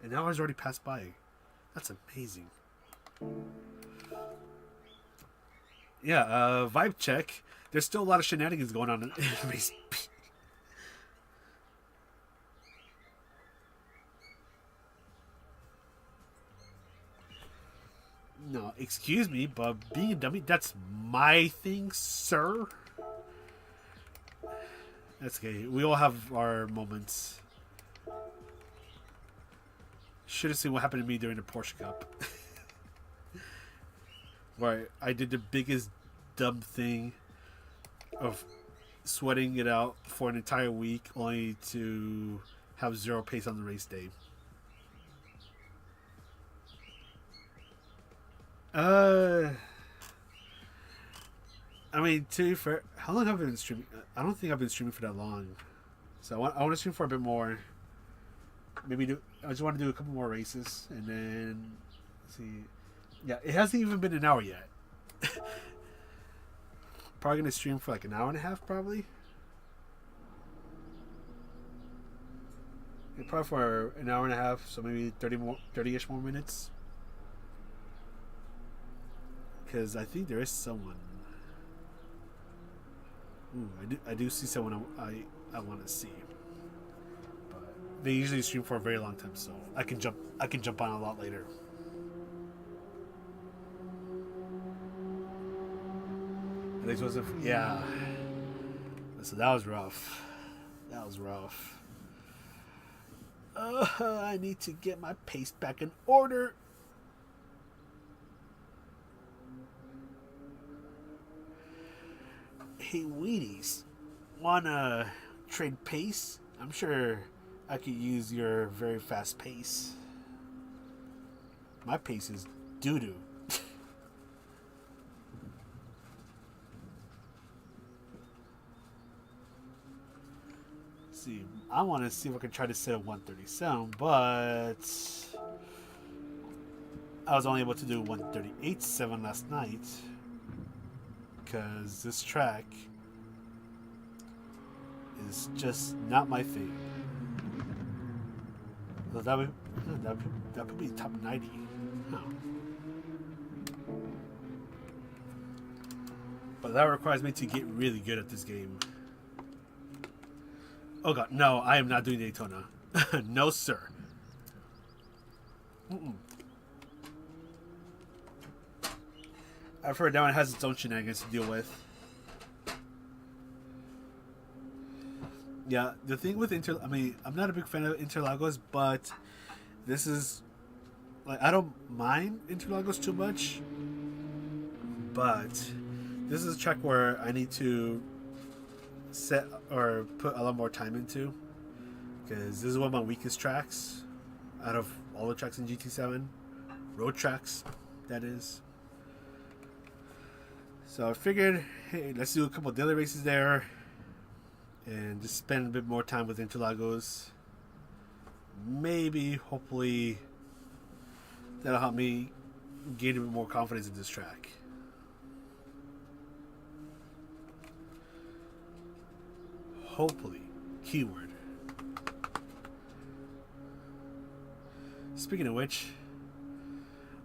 An hour's already passed by. That's amazing. Yeah, vibe check. There's still a lot of shenanigans going on in race B. No, excuse me, but being a dummy, that's my thing, sir. That's okay. We all have our moments. Should have seen what happened to me during the Porsche Cup, where I did the biggest dumb thing of sweating it out for an entire week, only to have zero pace on the race day. Uh, I mean, to be fair, how long have I been streaming? I don't think I've been streaming for that long, so I want to stream for a bit more. Maybe I just want to do a couple more races, and then let's see. Yeah, it hasn't even been an hour yet. Probably gonna stream for like an hour and a half, probably. Yeah, probably for an hour and a half, so maybe 30-ish more minutes. Because I think there is someone. Ooh, I do see someone I want to see. But they usually stream for a very long time, so I can jump on a lot later. At least wasn't. Yeah. So that was rough. That was rough. I need to get my pace back in order. Hey, Wheaties, wanna trade pace? I'm sure I could use your very fast pace. My pace is doo-doo. See, I want to see if I can try to set a 137, but I was only able to do 138.7 last night because this track is just not my thing. So that would be top 90. Huh. But that requires me to get really good at this game. Oh god, no, I am not doing Daytona. No, sir. Mm-mm. I've heard that one has its own shenanigans to deal with. Yeah, the thing with I'm not a big fan of Interlagos, but this is like I don't mind Interlagos too much, but this is a track where I need to set or put a lot more time into because this is one of my weakest tracks out of all the tracks in GT7, road tracks, that is. So I figured, hey, let's do a couple of daily races there and just spend a bit more time with Interlagos. Maybe, hopefully, that'll help me gain a bit more confidence in this track. Hopefully. Keyword. Speaking of which,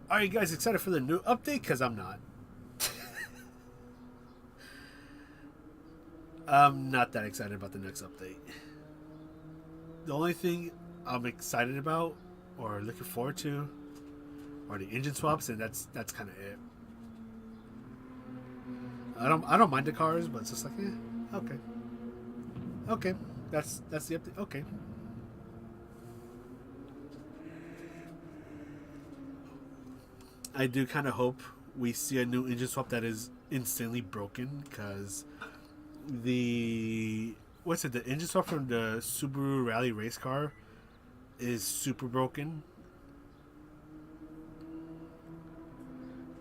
are you guys excited for the new update? Because I'm not. I'm not that excited about the next update. The only thing I'm excited about or looking forward to are the engine swaps, and that's kind of it. I don't mind the cars, but it's just like, okay. Okay, that's the update. Okay. I do kind of hope we see a new engine swap that is insanely broken, because the engine swap from the Subaru Rally race car is super broken.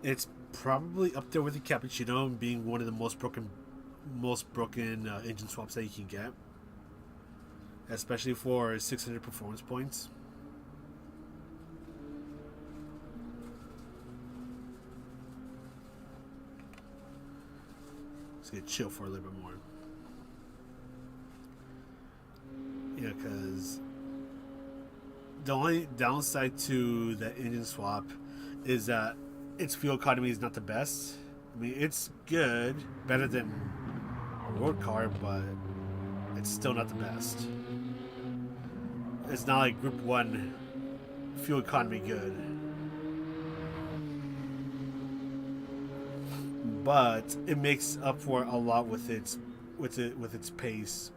It's probably up there with the Cappuccino being one of the most broken engine swaps that you can get, especially for 600 performance points. Let's get chill for a little bit more. Yeah, because the only downside to the engine swap is that its fuel economy is not the best. I mean, it's good, better than a road car, but it's still not the best. It's not like Group 1 fuel economy good. But it makes up for a lot with its pace.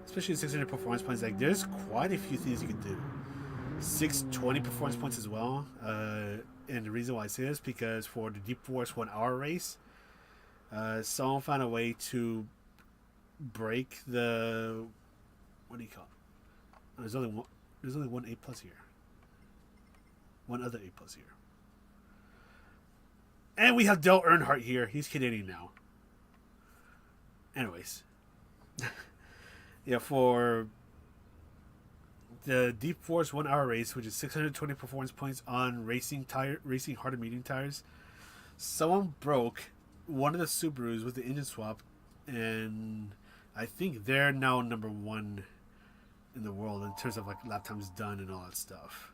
Especially 600 performance points. Like, there's quite a few things you can do. 620 performance points as well. And the reason why I say this because for the Deep Force 1 hour race, someone found a way to break the, what do you call it? There's only one A plus here. One other A plus here. And we have Dale Earnhardt here. He's Canadian now. Anyways. Yeah, for the Deep Force 1 hour race, which is 620 performance points on racing hard and medium tires, someone broke one of the Subarus with the engine swap, and I think they're now number 1 in the world in terms of like lap times done and all that stuff.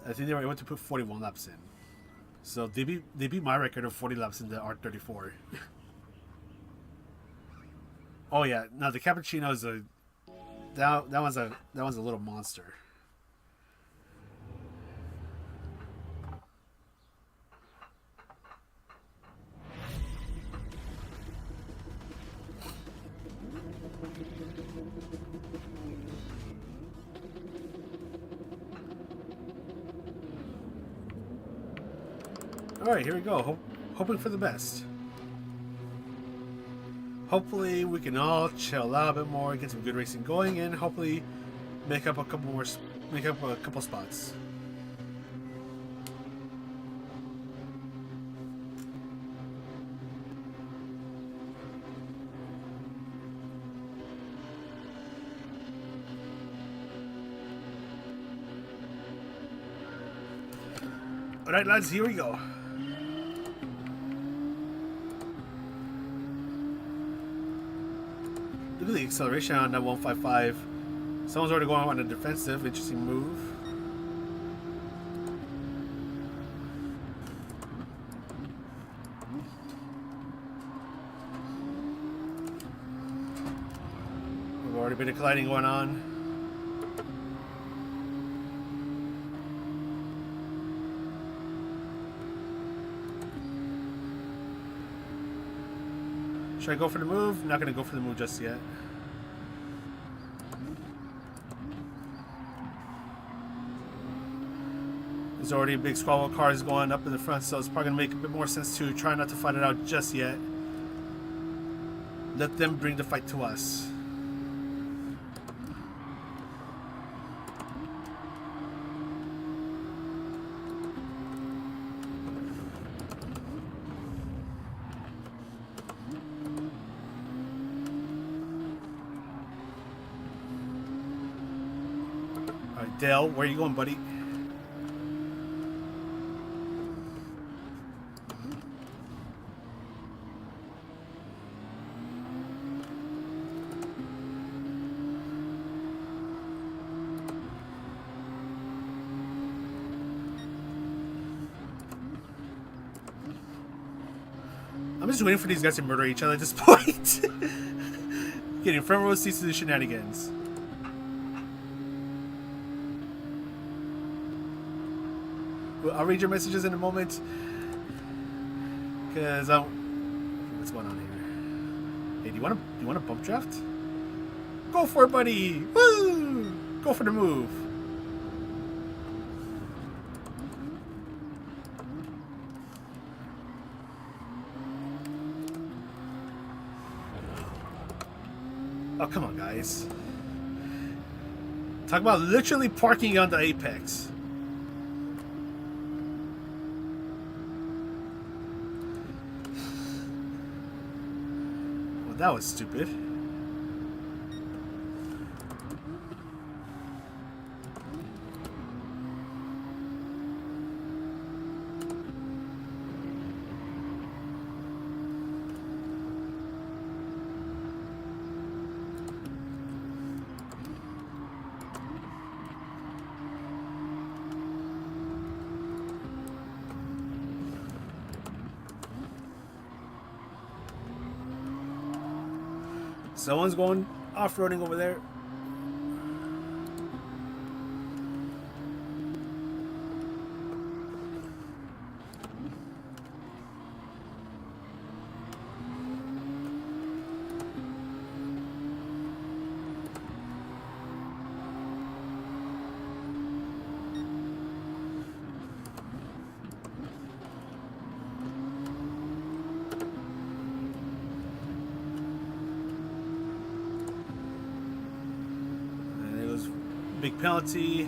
I think they were able to put 41 laps in. So they beat my record of 40 laps in the R34. Oh yeah, no, the cappuccino is that one's a little monster. All right, here we go. Hoping for the best. Hopefully, we can all chill out a bit more, get some good racing going, and hopefully make up a couple spots. All right, lads, here we go. Look at the acceleration on that 155. Someone's already going on a defensive. Interesting move. We've already been a colliding going on. Should I go for the move? Not going to go for the move just yet. There's already a big squabble of cars going up in the front, so it's probably going to make a bit more sense to try not to fight it out just yet. Let them bring the fight to us. Dale, where are you going, buddy? I'm just waiting for these guys to murder each other at this point. Getting front row seats to the shenanigans. I'll read your messages in a moment. Cause what's going on here? Hey, do you want a bump draft? Go for it, buddy! Woo! Go for the move. Oh, come on, guys. Talk about literally parking on the apex. That was stupid. Someone's going off-roading over there. Big penalty.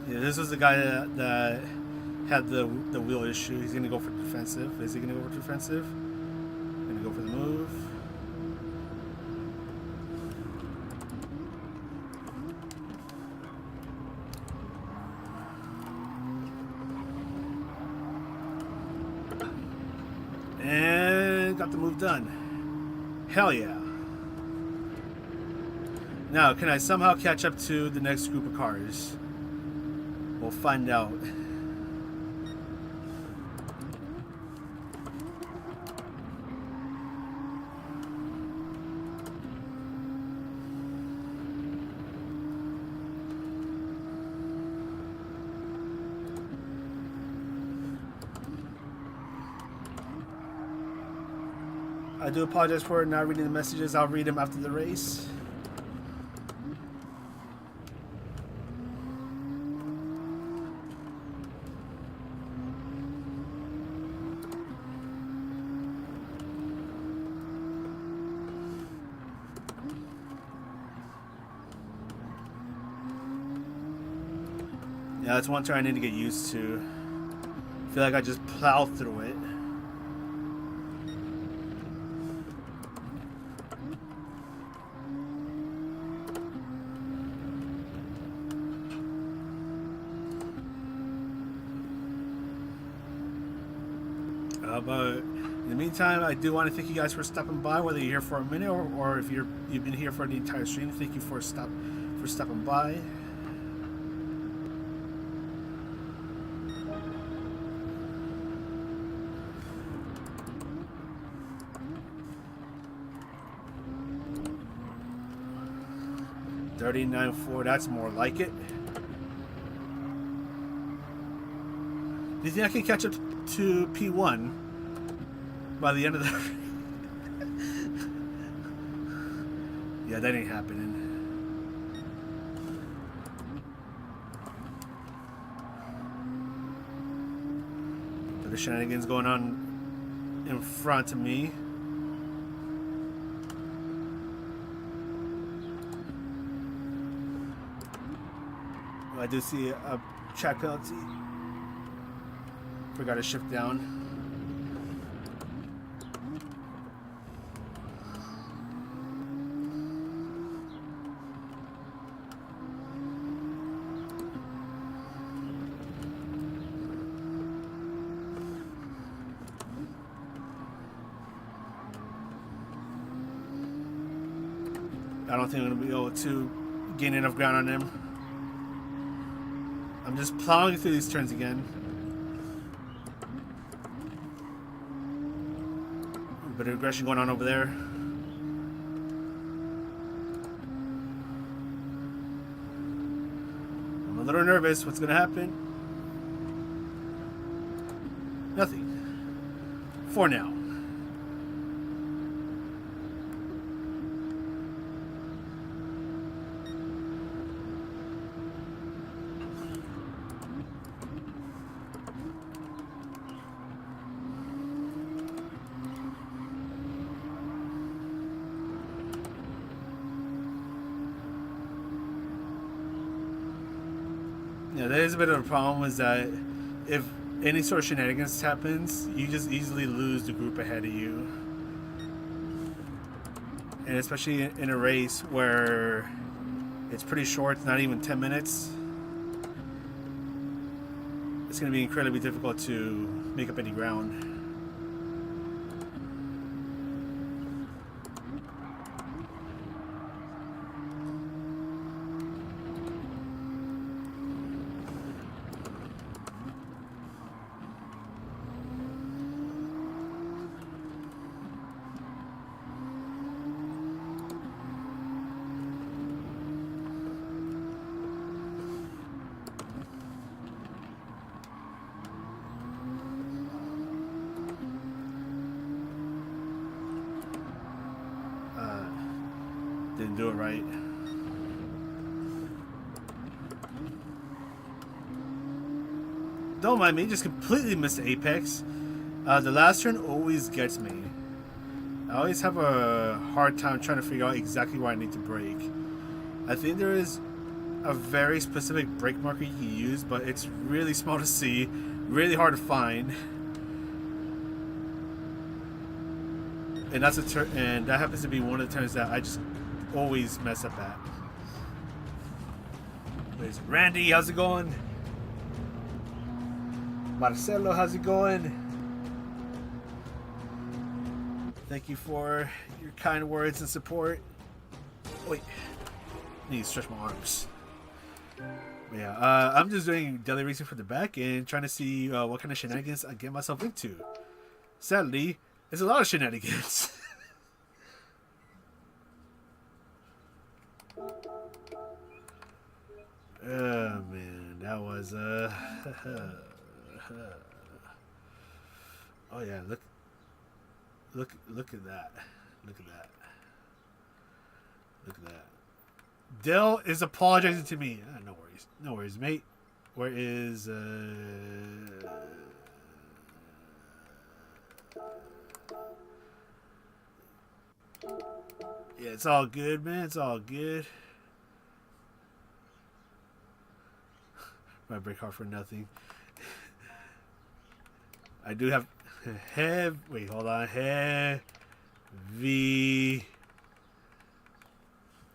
Yeah, this was the guy that had the wheel issue. He's gonna go for defensive. Is he gonna go for defensive? Gonna go for the move. And got the move done. Hell yeah. Now, can I somehow catch up to the next group of cars? We'll find out. I do apologize for not reading the messages. I'll read them after the race. Yeah, that's one turn I need to get used to. I feel like I just plowed through it. But in the meantime, I do want to thank you guys for stopping by, whether you're here for a minute or if you've been here for the entire stream. Thank you for stopping by. $39.4, that's more like it. Do you think I can catch up to P1 by the end of the... Yeah, that ain't happening. But the shenanigans going on in front of me. I do see a track penalty. Forgot to shift down. I don't think I'm going to be able to gain enough ground on him. I'm just plowing through these turns again. A bit of aggression going on over there. I'm a little nervous. What's going to happen? Nothing. For now. Yeah, that is a bit of a problem, is that if any sort of shenanigans happens, you just easily lose the group ahead of you. And especially in a race where it's pretty short, not even 10 minutes, it's going to be incredibly difficult to make up any ground. Didn't do it right. Don't mind me, just completely missed the apex. The last turn always gets me. I always have a hard time trying to figure out exactly where I need to brake. I think there is a very specific brake marker you can use, but it's really small to see, really hard to find. And that's and that happens to be one of the turns that I just always mess up at. There's Randy, how's it going? Marcelo, how's it going? Thank you for your kind words and support. Wait, I need to stretch my arms. But yeah, I'm just doing daily racing for the back and trying to see what kind of shenanigans I get myself into. Sadly, it's a lot of shenanigans. Oh man, that was oh yeah, look at that. Look at that. Look at that. Dell is apologizing to me. No worries. No worries, mate. Where is yeah, it's all good, man. It's all good. My brake hard for nothing. I do have wait, hold on. Heavy.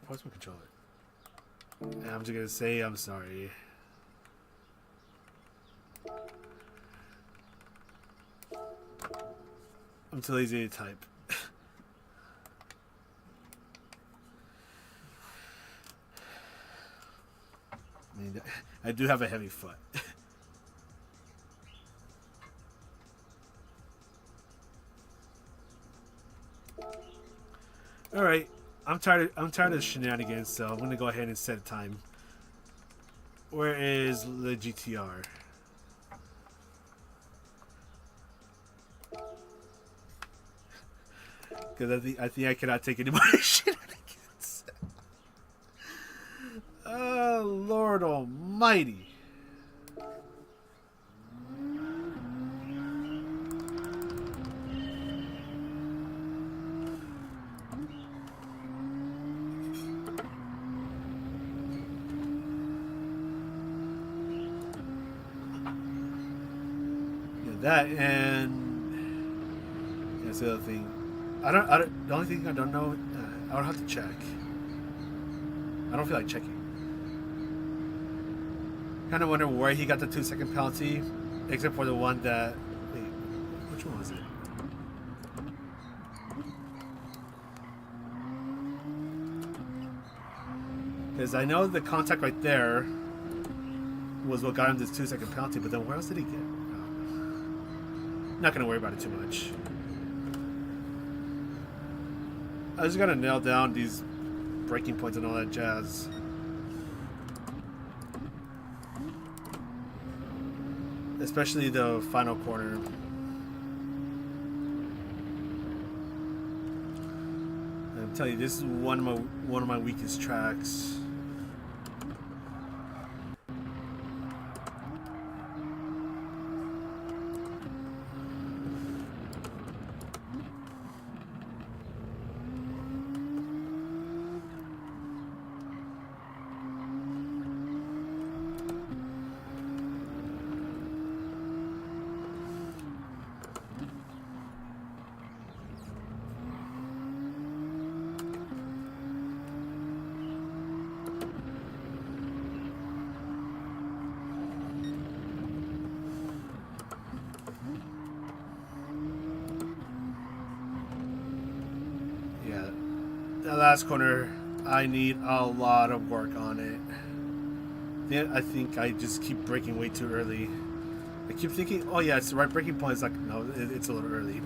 What's my controller? I'm just gonna say I'm sorry. I'm too lazy to type. I mean, I do have a heavy foot. All right, I'm tired of shenanigans, so I'm gonna go ahead and set a time. Where is the GTR? Because I think I cannot take any more shenanigans. Oh Lord Almighty! That and that's the other thing. I don't. The only thing I don't know. I would have to check. I don't feel like checking. Kind of wonder where he got the 2-second penalty, except for the one that. Wait, which one was it? Because I know the contact right there was what got him this 2-second penalty, but then where else did he get? Not gonna worry about it too much. I just gotta nail down these breaking points and all that jazz. Especially the final corner. I'm telling you, this is one of my weakest tracks. That last corner, I need a lot of work on it. I think I just keep braking way too early. I keep thinking, oh yeah, it's the right braking point. It's like, no, it's a little early.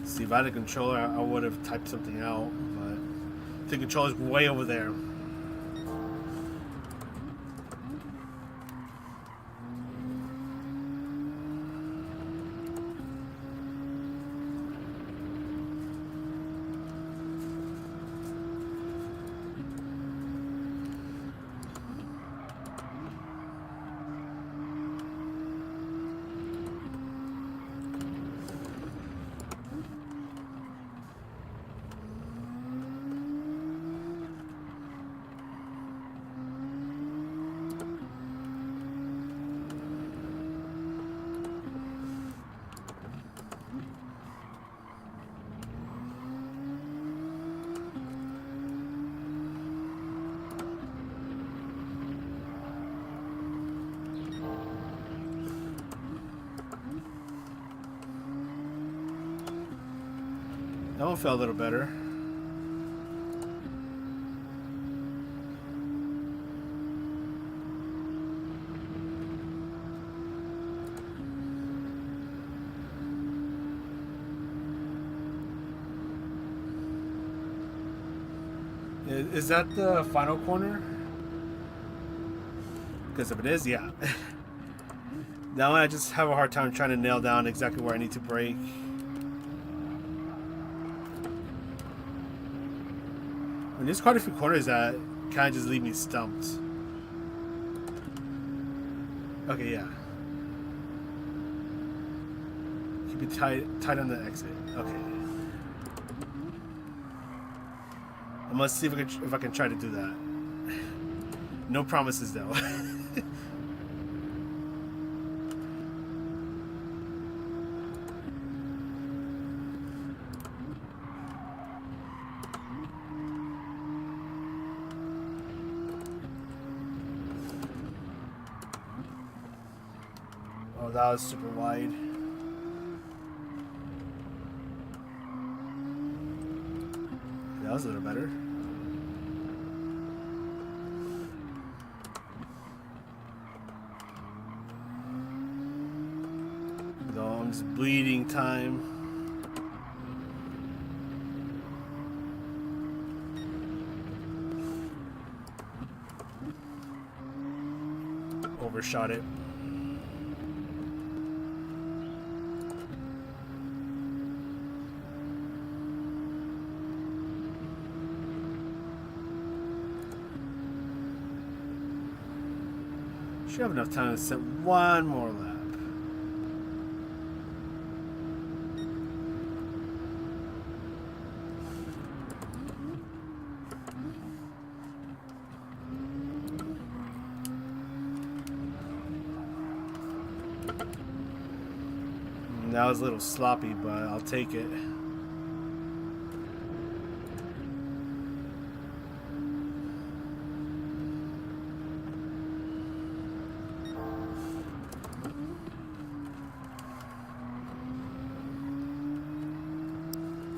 See, if I had a controller, I would have typed something out, but the controller's way over there. That one felt a little better. Is that the final corner? Because if it is, yeah. Now I just have a hard time trying to nail down exactly where I need to brake. And there's quite a few corners that kind of just leave me stumped. Okay, yeah. Keep it tight on the exit. Okay. I must see if I can try to do that. No promises though. Oh, that was super wide. That was a little better. Dog's bleeding time. Overshot it. Should have enough time to set one more lap. That was a little sloppy, but I'll take it.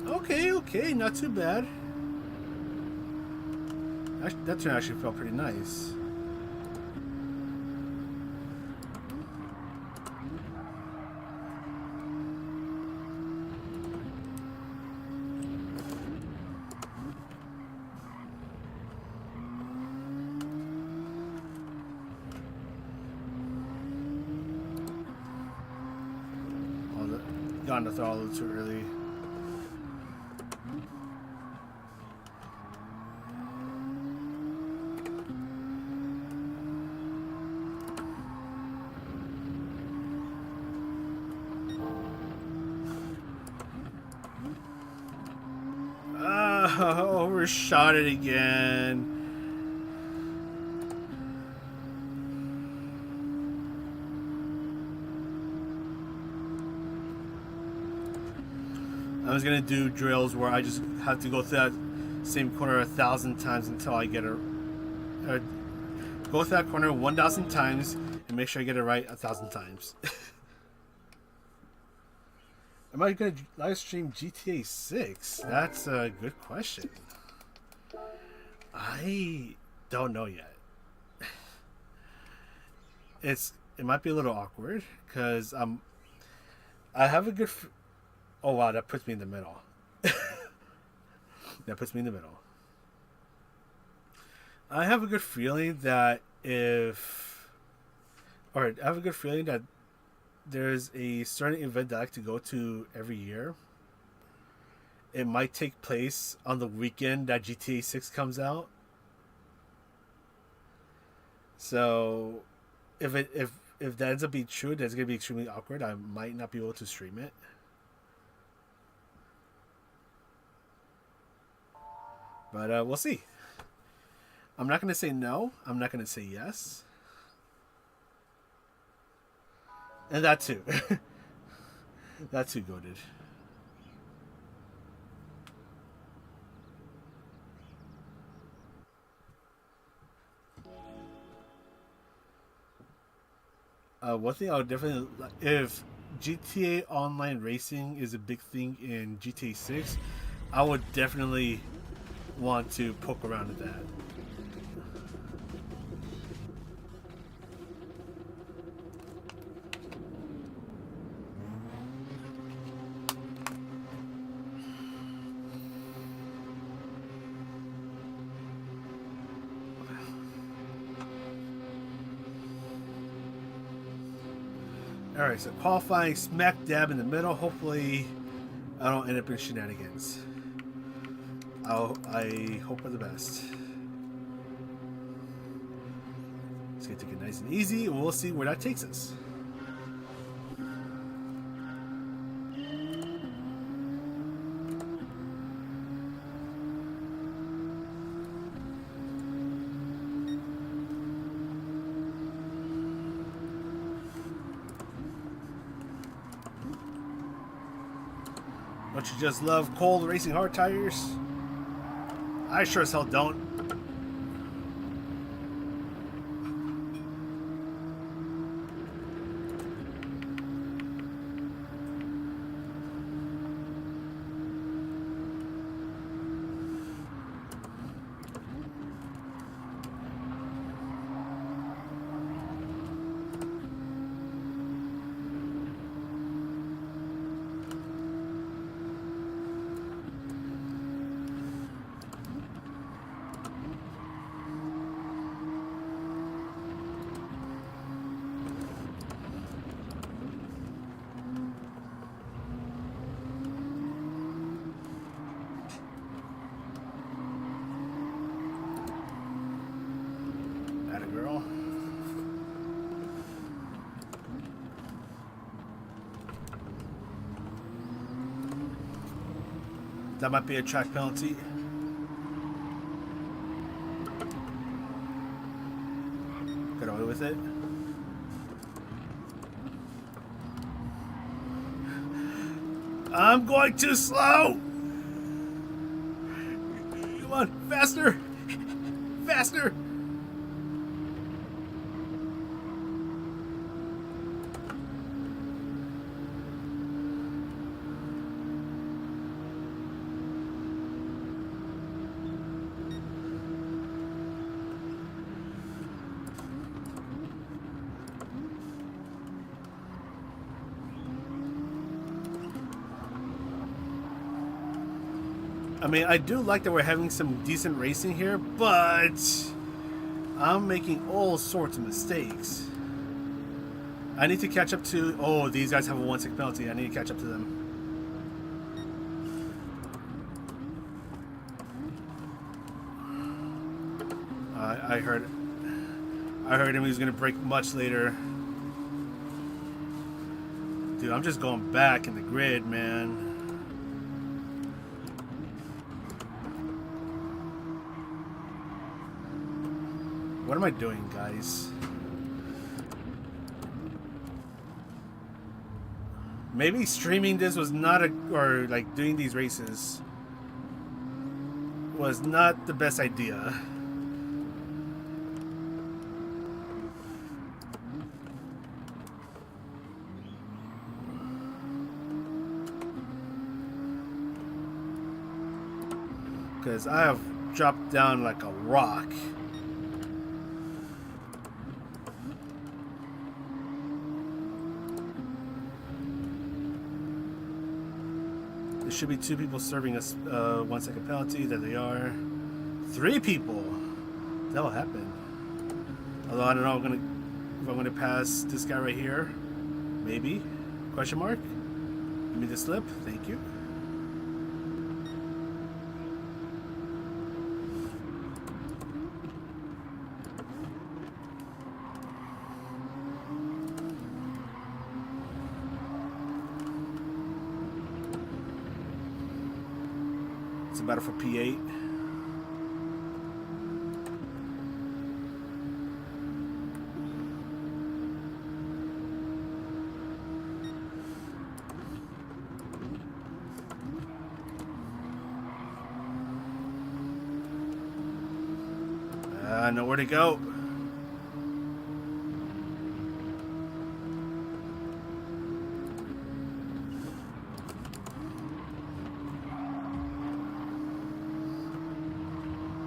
Okay, not too bad. That turn actually felt pretty nice. Got on the throttle a little too early. Overshot it again. I was gonna do drills where I just have to go through that same corner 1,000 times until I get it. Go through that corner 1,000 times and make sure I get it right 1,000 times. Am I gonna live stream GTA 6? That's a good question. I don't know yet. It might be a little awkward because I have a good. Oh wow, that puts me in the middle. That puts me in the middle. I have a good feeling that I have a good feeling that there's a certain event that I like to go to every year. It might take place on the weekend that GTA 6 comes out. So, if that ends up being true, that's gonna be extremely awkward. I might not be able to stream it. But we'll see. I'm not gonna say no. I'm not gonna say yes. And that too. That too goated. One thing I would definitely, if GTA Online racing is a big thing in GTA 6, I would definitely want to poke around at that. Alright, so qualifying smack dab in the middle. Hopefully, I don't end up in shenanigans. I hope for the best. It's going to take it nice and easy, and we'll see where that takes us. Don't you just love cold racing hard tires? I sure as hell don't. Atta girl. That might be a track penalty. Got away with it. I'm going too slow. Come on, faster, faster. I mean, I do like that we're having some decent racing here, but I'm making all sorts of mistakes. I need to catch up to... Oh, these guys have a 1-second penalty. I need to catch up to them. I heard him. He was going to break much later. Dude, I'm just going back in the grid, man. What am I doing, guys? Maybe streaming this was not a... Or, like, doing these races was not the best idea. Because I have dropped down like a rock. There should be 2 people serving us 1-second penalty. There they are. 3 people. That will happen. Although I don't know if I'm gonna pass this guy right here. Maybe. Question mark. Give me the slip. Thank you. It's a battle for P8. Nowhere to go.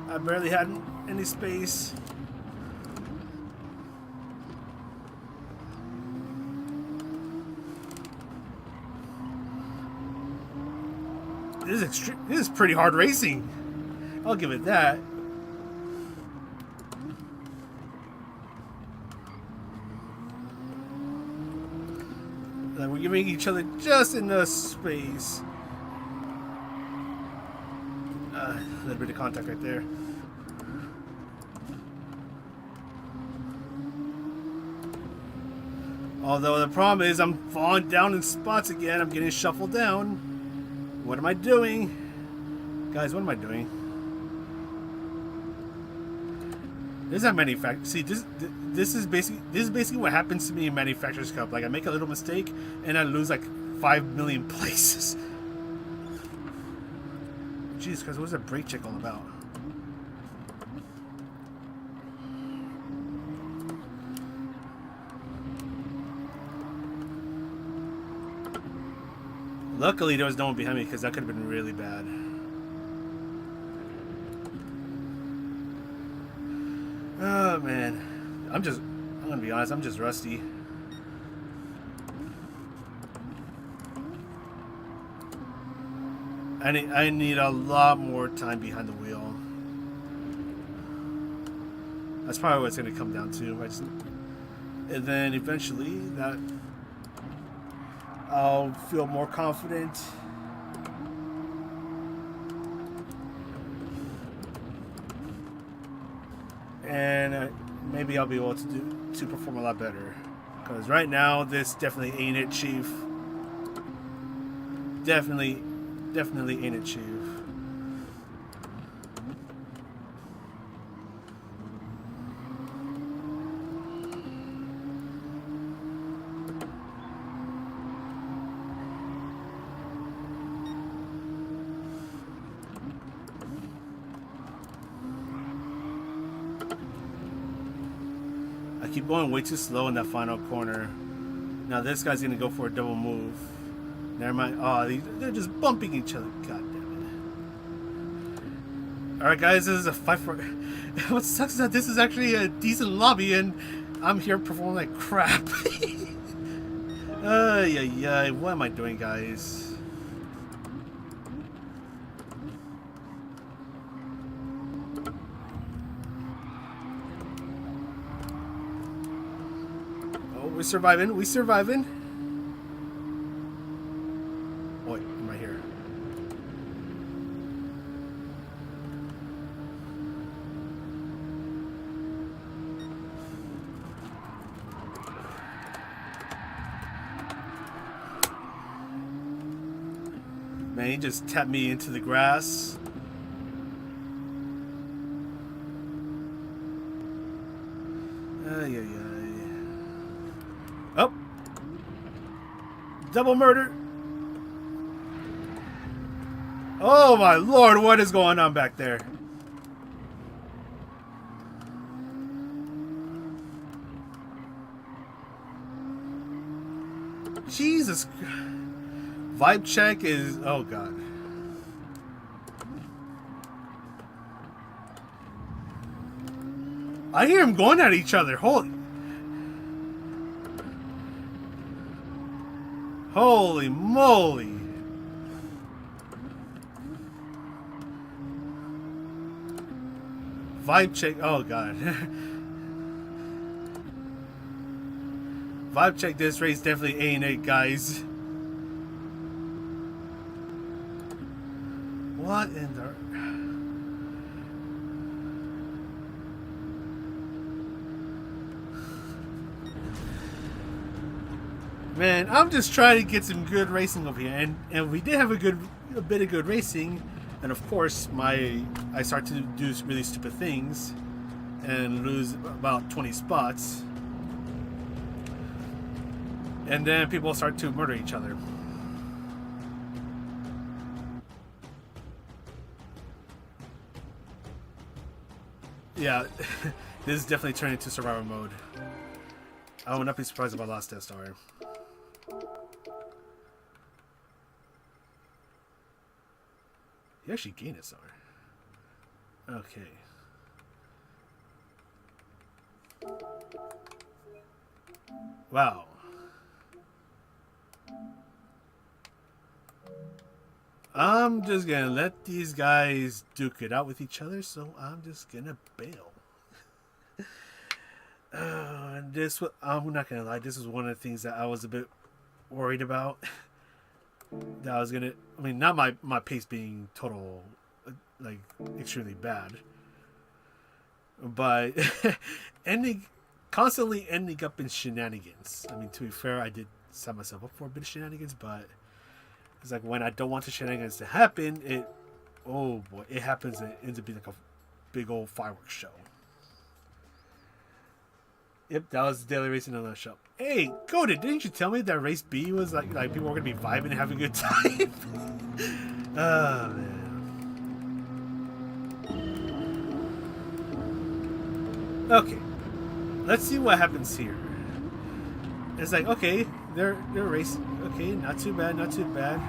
I barely had any space. This is extreme. This is pretty hard racing. I'll give it that. We're giving each other just enough space. A little bit of contact right there. Although the problem is I'm falling down in spots again. I'm getting shuffled down. What am I doing? Guys, what am I doing? This is a manufacturer. See, this is basically what happens to me in Manufacturers Cup. Like I make a little mistake and I lose like 5 million places. Jeez, guys, what's that brake check all about? Luckily, there was no one behind me because that could have been really bad. Oh man, I'm gonna be honest, I'm just rusty. I need a lot more time behind the wheel. That's probably what it's gonna come down to. And then eventually that I'll feel more confident. And maybe I'll be able to perform a lot better. Because right now, this definitely ain't it, Chief. Definitely ain't it, Chief. I keep going way too slow in that final corner. Now this guy's gonna go for a double move. Never mind. Oh, they're just bumping each other. God damn it. Alright guys, this is a fight for... What sucks is that this is actually a decent lobby and I'm here performing like crap. Yeah. What am I doing, guys? We're surviving. We surviving. Oh, wait, I'm right here. Man, he just tapped me into the grass. Yeah. Oh! Double murder! Oh my lord, what is going on back there? Jesus. Vibe check is... Oh god. I hear them going at each other. Holy moly. Vibe check. Oh god. Vibe check, this race definitely ain't it, guys. What in the... Man, I'm just trying to get some good racing over here, and we did have a bit of good racing, and of course I start to do really stupid things and lose about 20 spots, and then people start to murder each other. Yeah, this is definitely turning into survival mode. I would not be surprised if I lost that star. He actually gained a star. Okay. Wow. I'm just gonna let these guys duke it out with each other, so I'm just gonna bail. I'm not gonna lie, this was one of the things that I was a bit worried about. That I was gonna, I mean, not my pace being total, like, extremely bad, but ending, constantly ending up in shenanigans. I mean, to be fair, I did set myself up for a bit of shenanigans, but it's like when I don't want the shenanigans to happen, oh boy, it happens and it ends up being like a big old fireworks show. Yep, that was the daily racing on the show. Hey, Coda, didn't you tell me that race B was like people were gonna be vibing and having a good time? Oh man. Okay, let's see what happens here. It's like, okay, they're racing. Okay, not too bad, not too bad.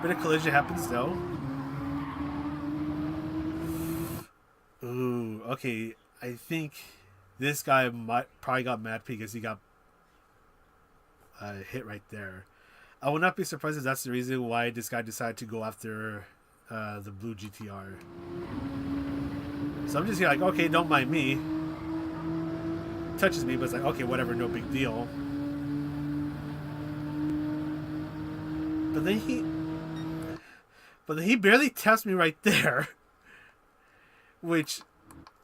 Bit of collision happens though. Ooh, okay. I think this guy probably got mad because he got hit right there. I would not be surprised if that's the reason why this guy decided to go after the blue GTR. So I'm just here like, okay, don't mind me. Touches me, but it's like, okay, whatever, no big deal. But then he barely taps me right there, which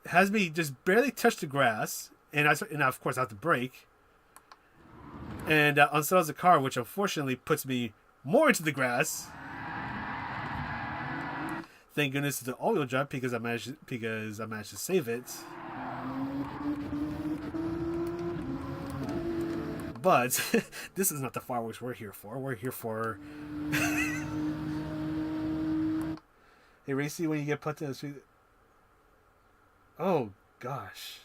has me just barely touch the grass, and I of course have to brake, and unsettles the car, which unfortunately puts me more into the grass. Thank goodness it's the all-wheel drive because I managed to save it. But this is not the fireworks we're here for. We're here for. Hey, Racy, when you get put to the street. Oh gosh.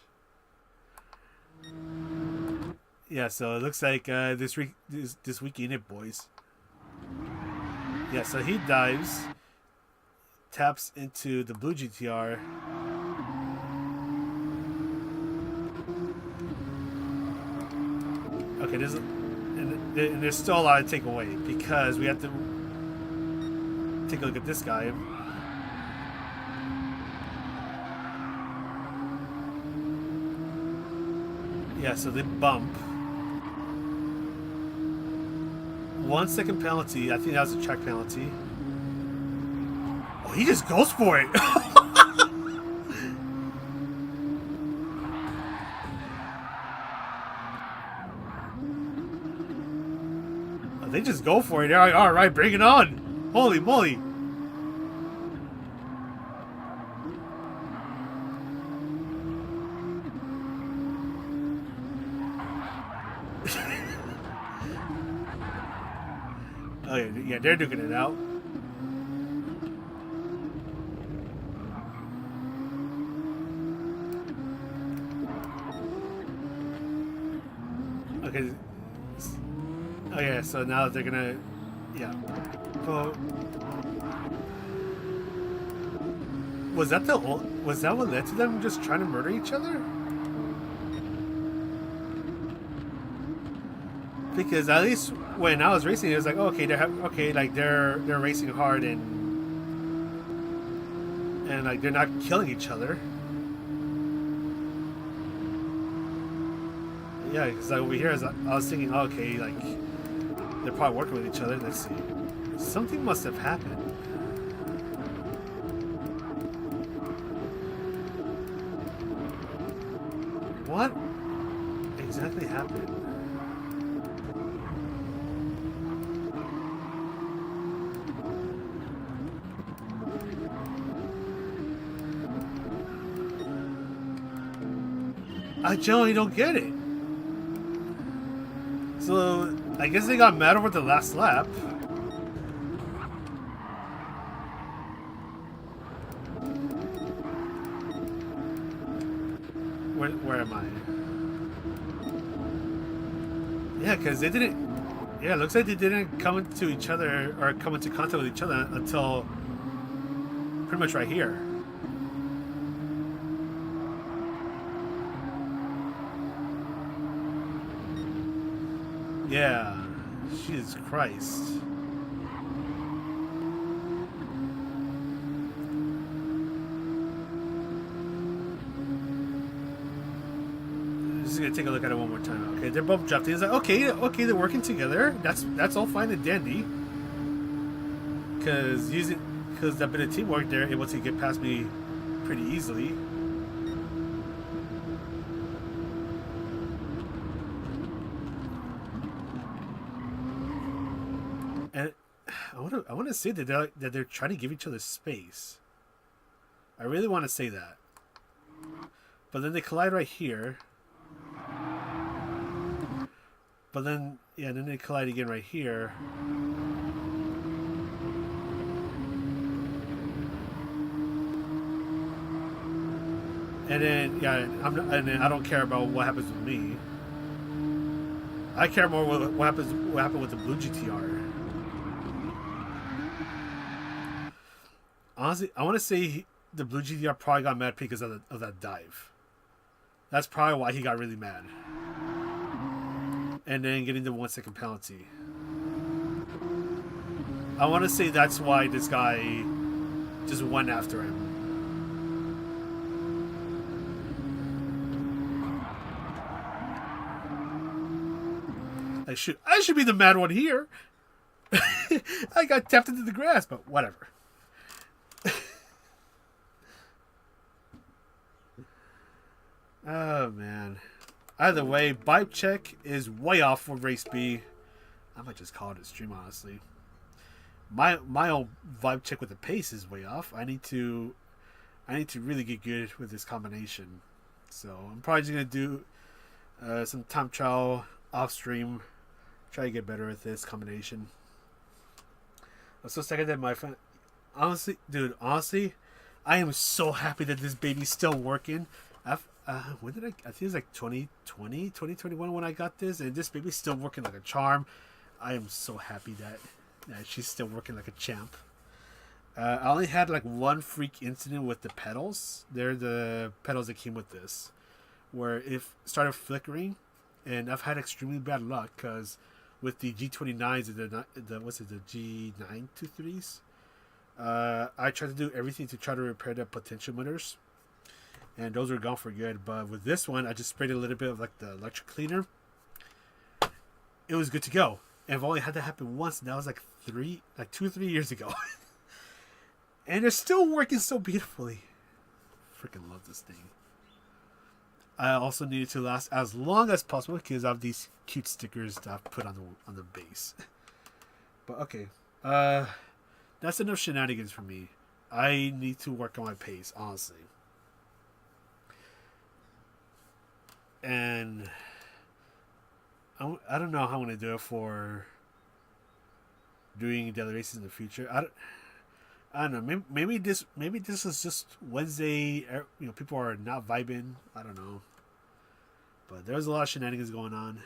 Yeah, so it looks like this week in it, boys. Yeah, so he dives, taps into the blue GTR. Okay, and there's still a lot to take away because we have to take a look at this guy. Yeah, so they bump. 1 second penalty. I think that was a track penalty. Oh, he just goes for it. Oh, they just go for it. They're like, all right, bring it on. Holy moly. Oh yeah, they're duking it out. Okay. Oh yeah, so now they're gonna, yeah. Oh. Was that what led to them just trying to murder each other? Because at least when I was racing, it was like, oh, okay, they're racing hard and like they're not killing each other. Yeah, because like over here, I was thinking, oh, okay, like they're probably working with each other. Let's see, something must have happened. What exactly happened? I generally don't get it. So, I guess they got mad over the last lap. Where am I? Yeah, because they didn't... Yeah, it looks like they didn't come into each other, or come into contact with each other until pretty much right here. Yeah. Jesus Christ. Just gonna take a look at it one more time. Okay, they're both drafting. It's like okay, they're working together. That's all fine and dandy. Because that bit of teamwork, they're able to get past me pretty easily. And I want to say that they're trying to give each other space. I really want to say that. But then they collide right here. But then then they collide again right here. And then and then I don't care about what happens with me. I care more what happened with the blue GTR. Honestly, I want to say the blue GTR probably got mad because of that dive. That's probably why he got really mad. And then getting the 1 second penalty. I want to say that's why this guy just went after him. I should be the mad one here. I got tapped into the grass, but whatever. Oh man. Either way, vibe check is way off for race B. I might just call it a stream, honestly. My own vibe check with the pace is way off. I need to really get good with this combination. So I'm probably just gonna do some time trial off stream. Try to get better at this combination. I'm so second that my friend. Honestly, dude. Honestly, I am so happy that this baby's still working. When did I think it was like 2020, 2021 when I got this, and this baby's still working like a charm. I am so happy that she's still working like a champ. I only had like one freak incident with the pedals. They're the pedals that came with this, where it started flickering, and I've had extremely bad luck because with the G29s and the G923s, I tried to do everything to try to repair the potentiometers, and those were gone for good. But with this one, I just sprayed a little bit of like the electric cleaner. It was good to go. And I've only had that happen once, and that was like 2 or 3 years ago. And they're still working so beautifully. Freaking love this thing. I also need it to last as long as possible because I have these cute stickers that I've put on the base. But okay, that's enough shenanigans for me. I need to work on my pace, honestly. And I don't know how I'm gonna do it for doing daily races in the future. I don't know. Maybe this is just Wednesday. You know, people are not vibing. I don't know. But there's a lot of shenanigans going on,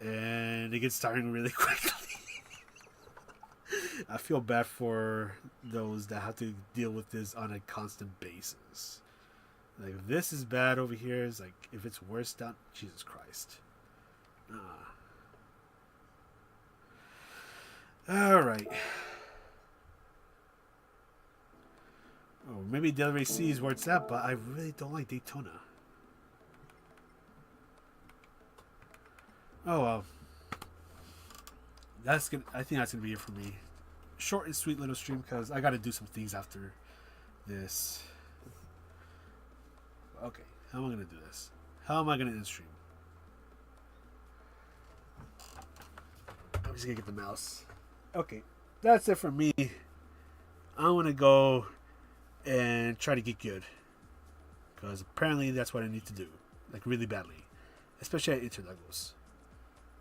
and it gets tiring really quickly. I feel bad for those that have to deal with this on a constant basis. Like, if this is bad over here, it's like, if it's worse down, Jesus Christ. Alright. Oh, maybe Del Rey C is where it's at, but I really don't like Daytona. Oh well. I think that's gonna be it for me. Short and sweet little stream because I gotta do some things after this. Okay, how am I gonna do this? How am I gonna end stream? I'm just gonna get the mouse. Okay, that's it for me. I want to go and try to get good because apparently that's what I need to do, like really badly, especially at Interlagos.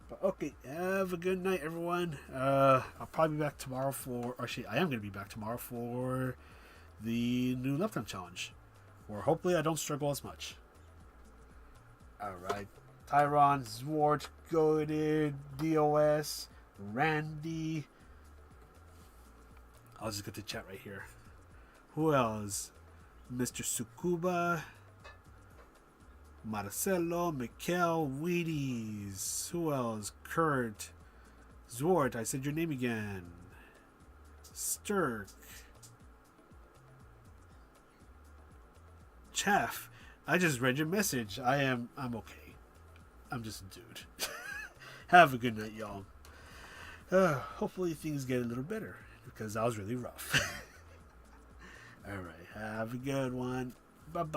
But okay, have a good night, everyone. I'll probably be back tomorrow actually, I am going to be back tomorrow for the new left hand challenge, where hopefully I don't struggle as much. Alright, Tyron, Zwart, Goaded, DOS, Randy. I'll just get the chat right here. Who else? Mr. Sukuba, Marcelo, Mikel, Wheaties. Who else? Kurt. Zwart, I said your name again. Sturk. Chaff. I just read your message. I'm okay. I'm just a dude. Have a good night, y'all. Hopefully things get a little better because that was really rough. All right. Have a good one. Bye-bye.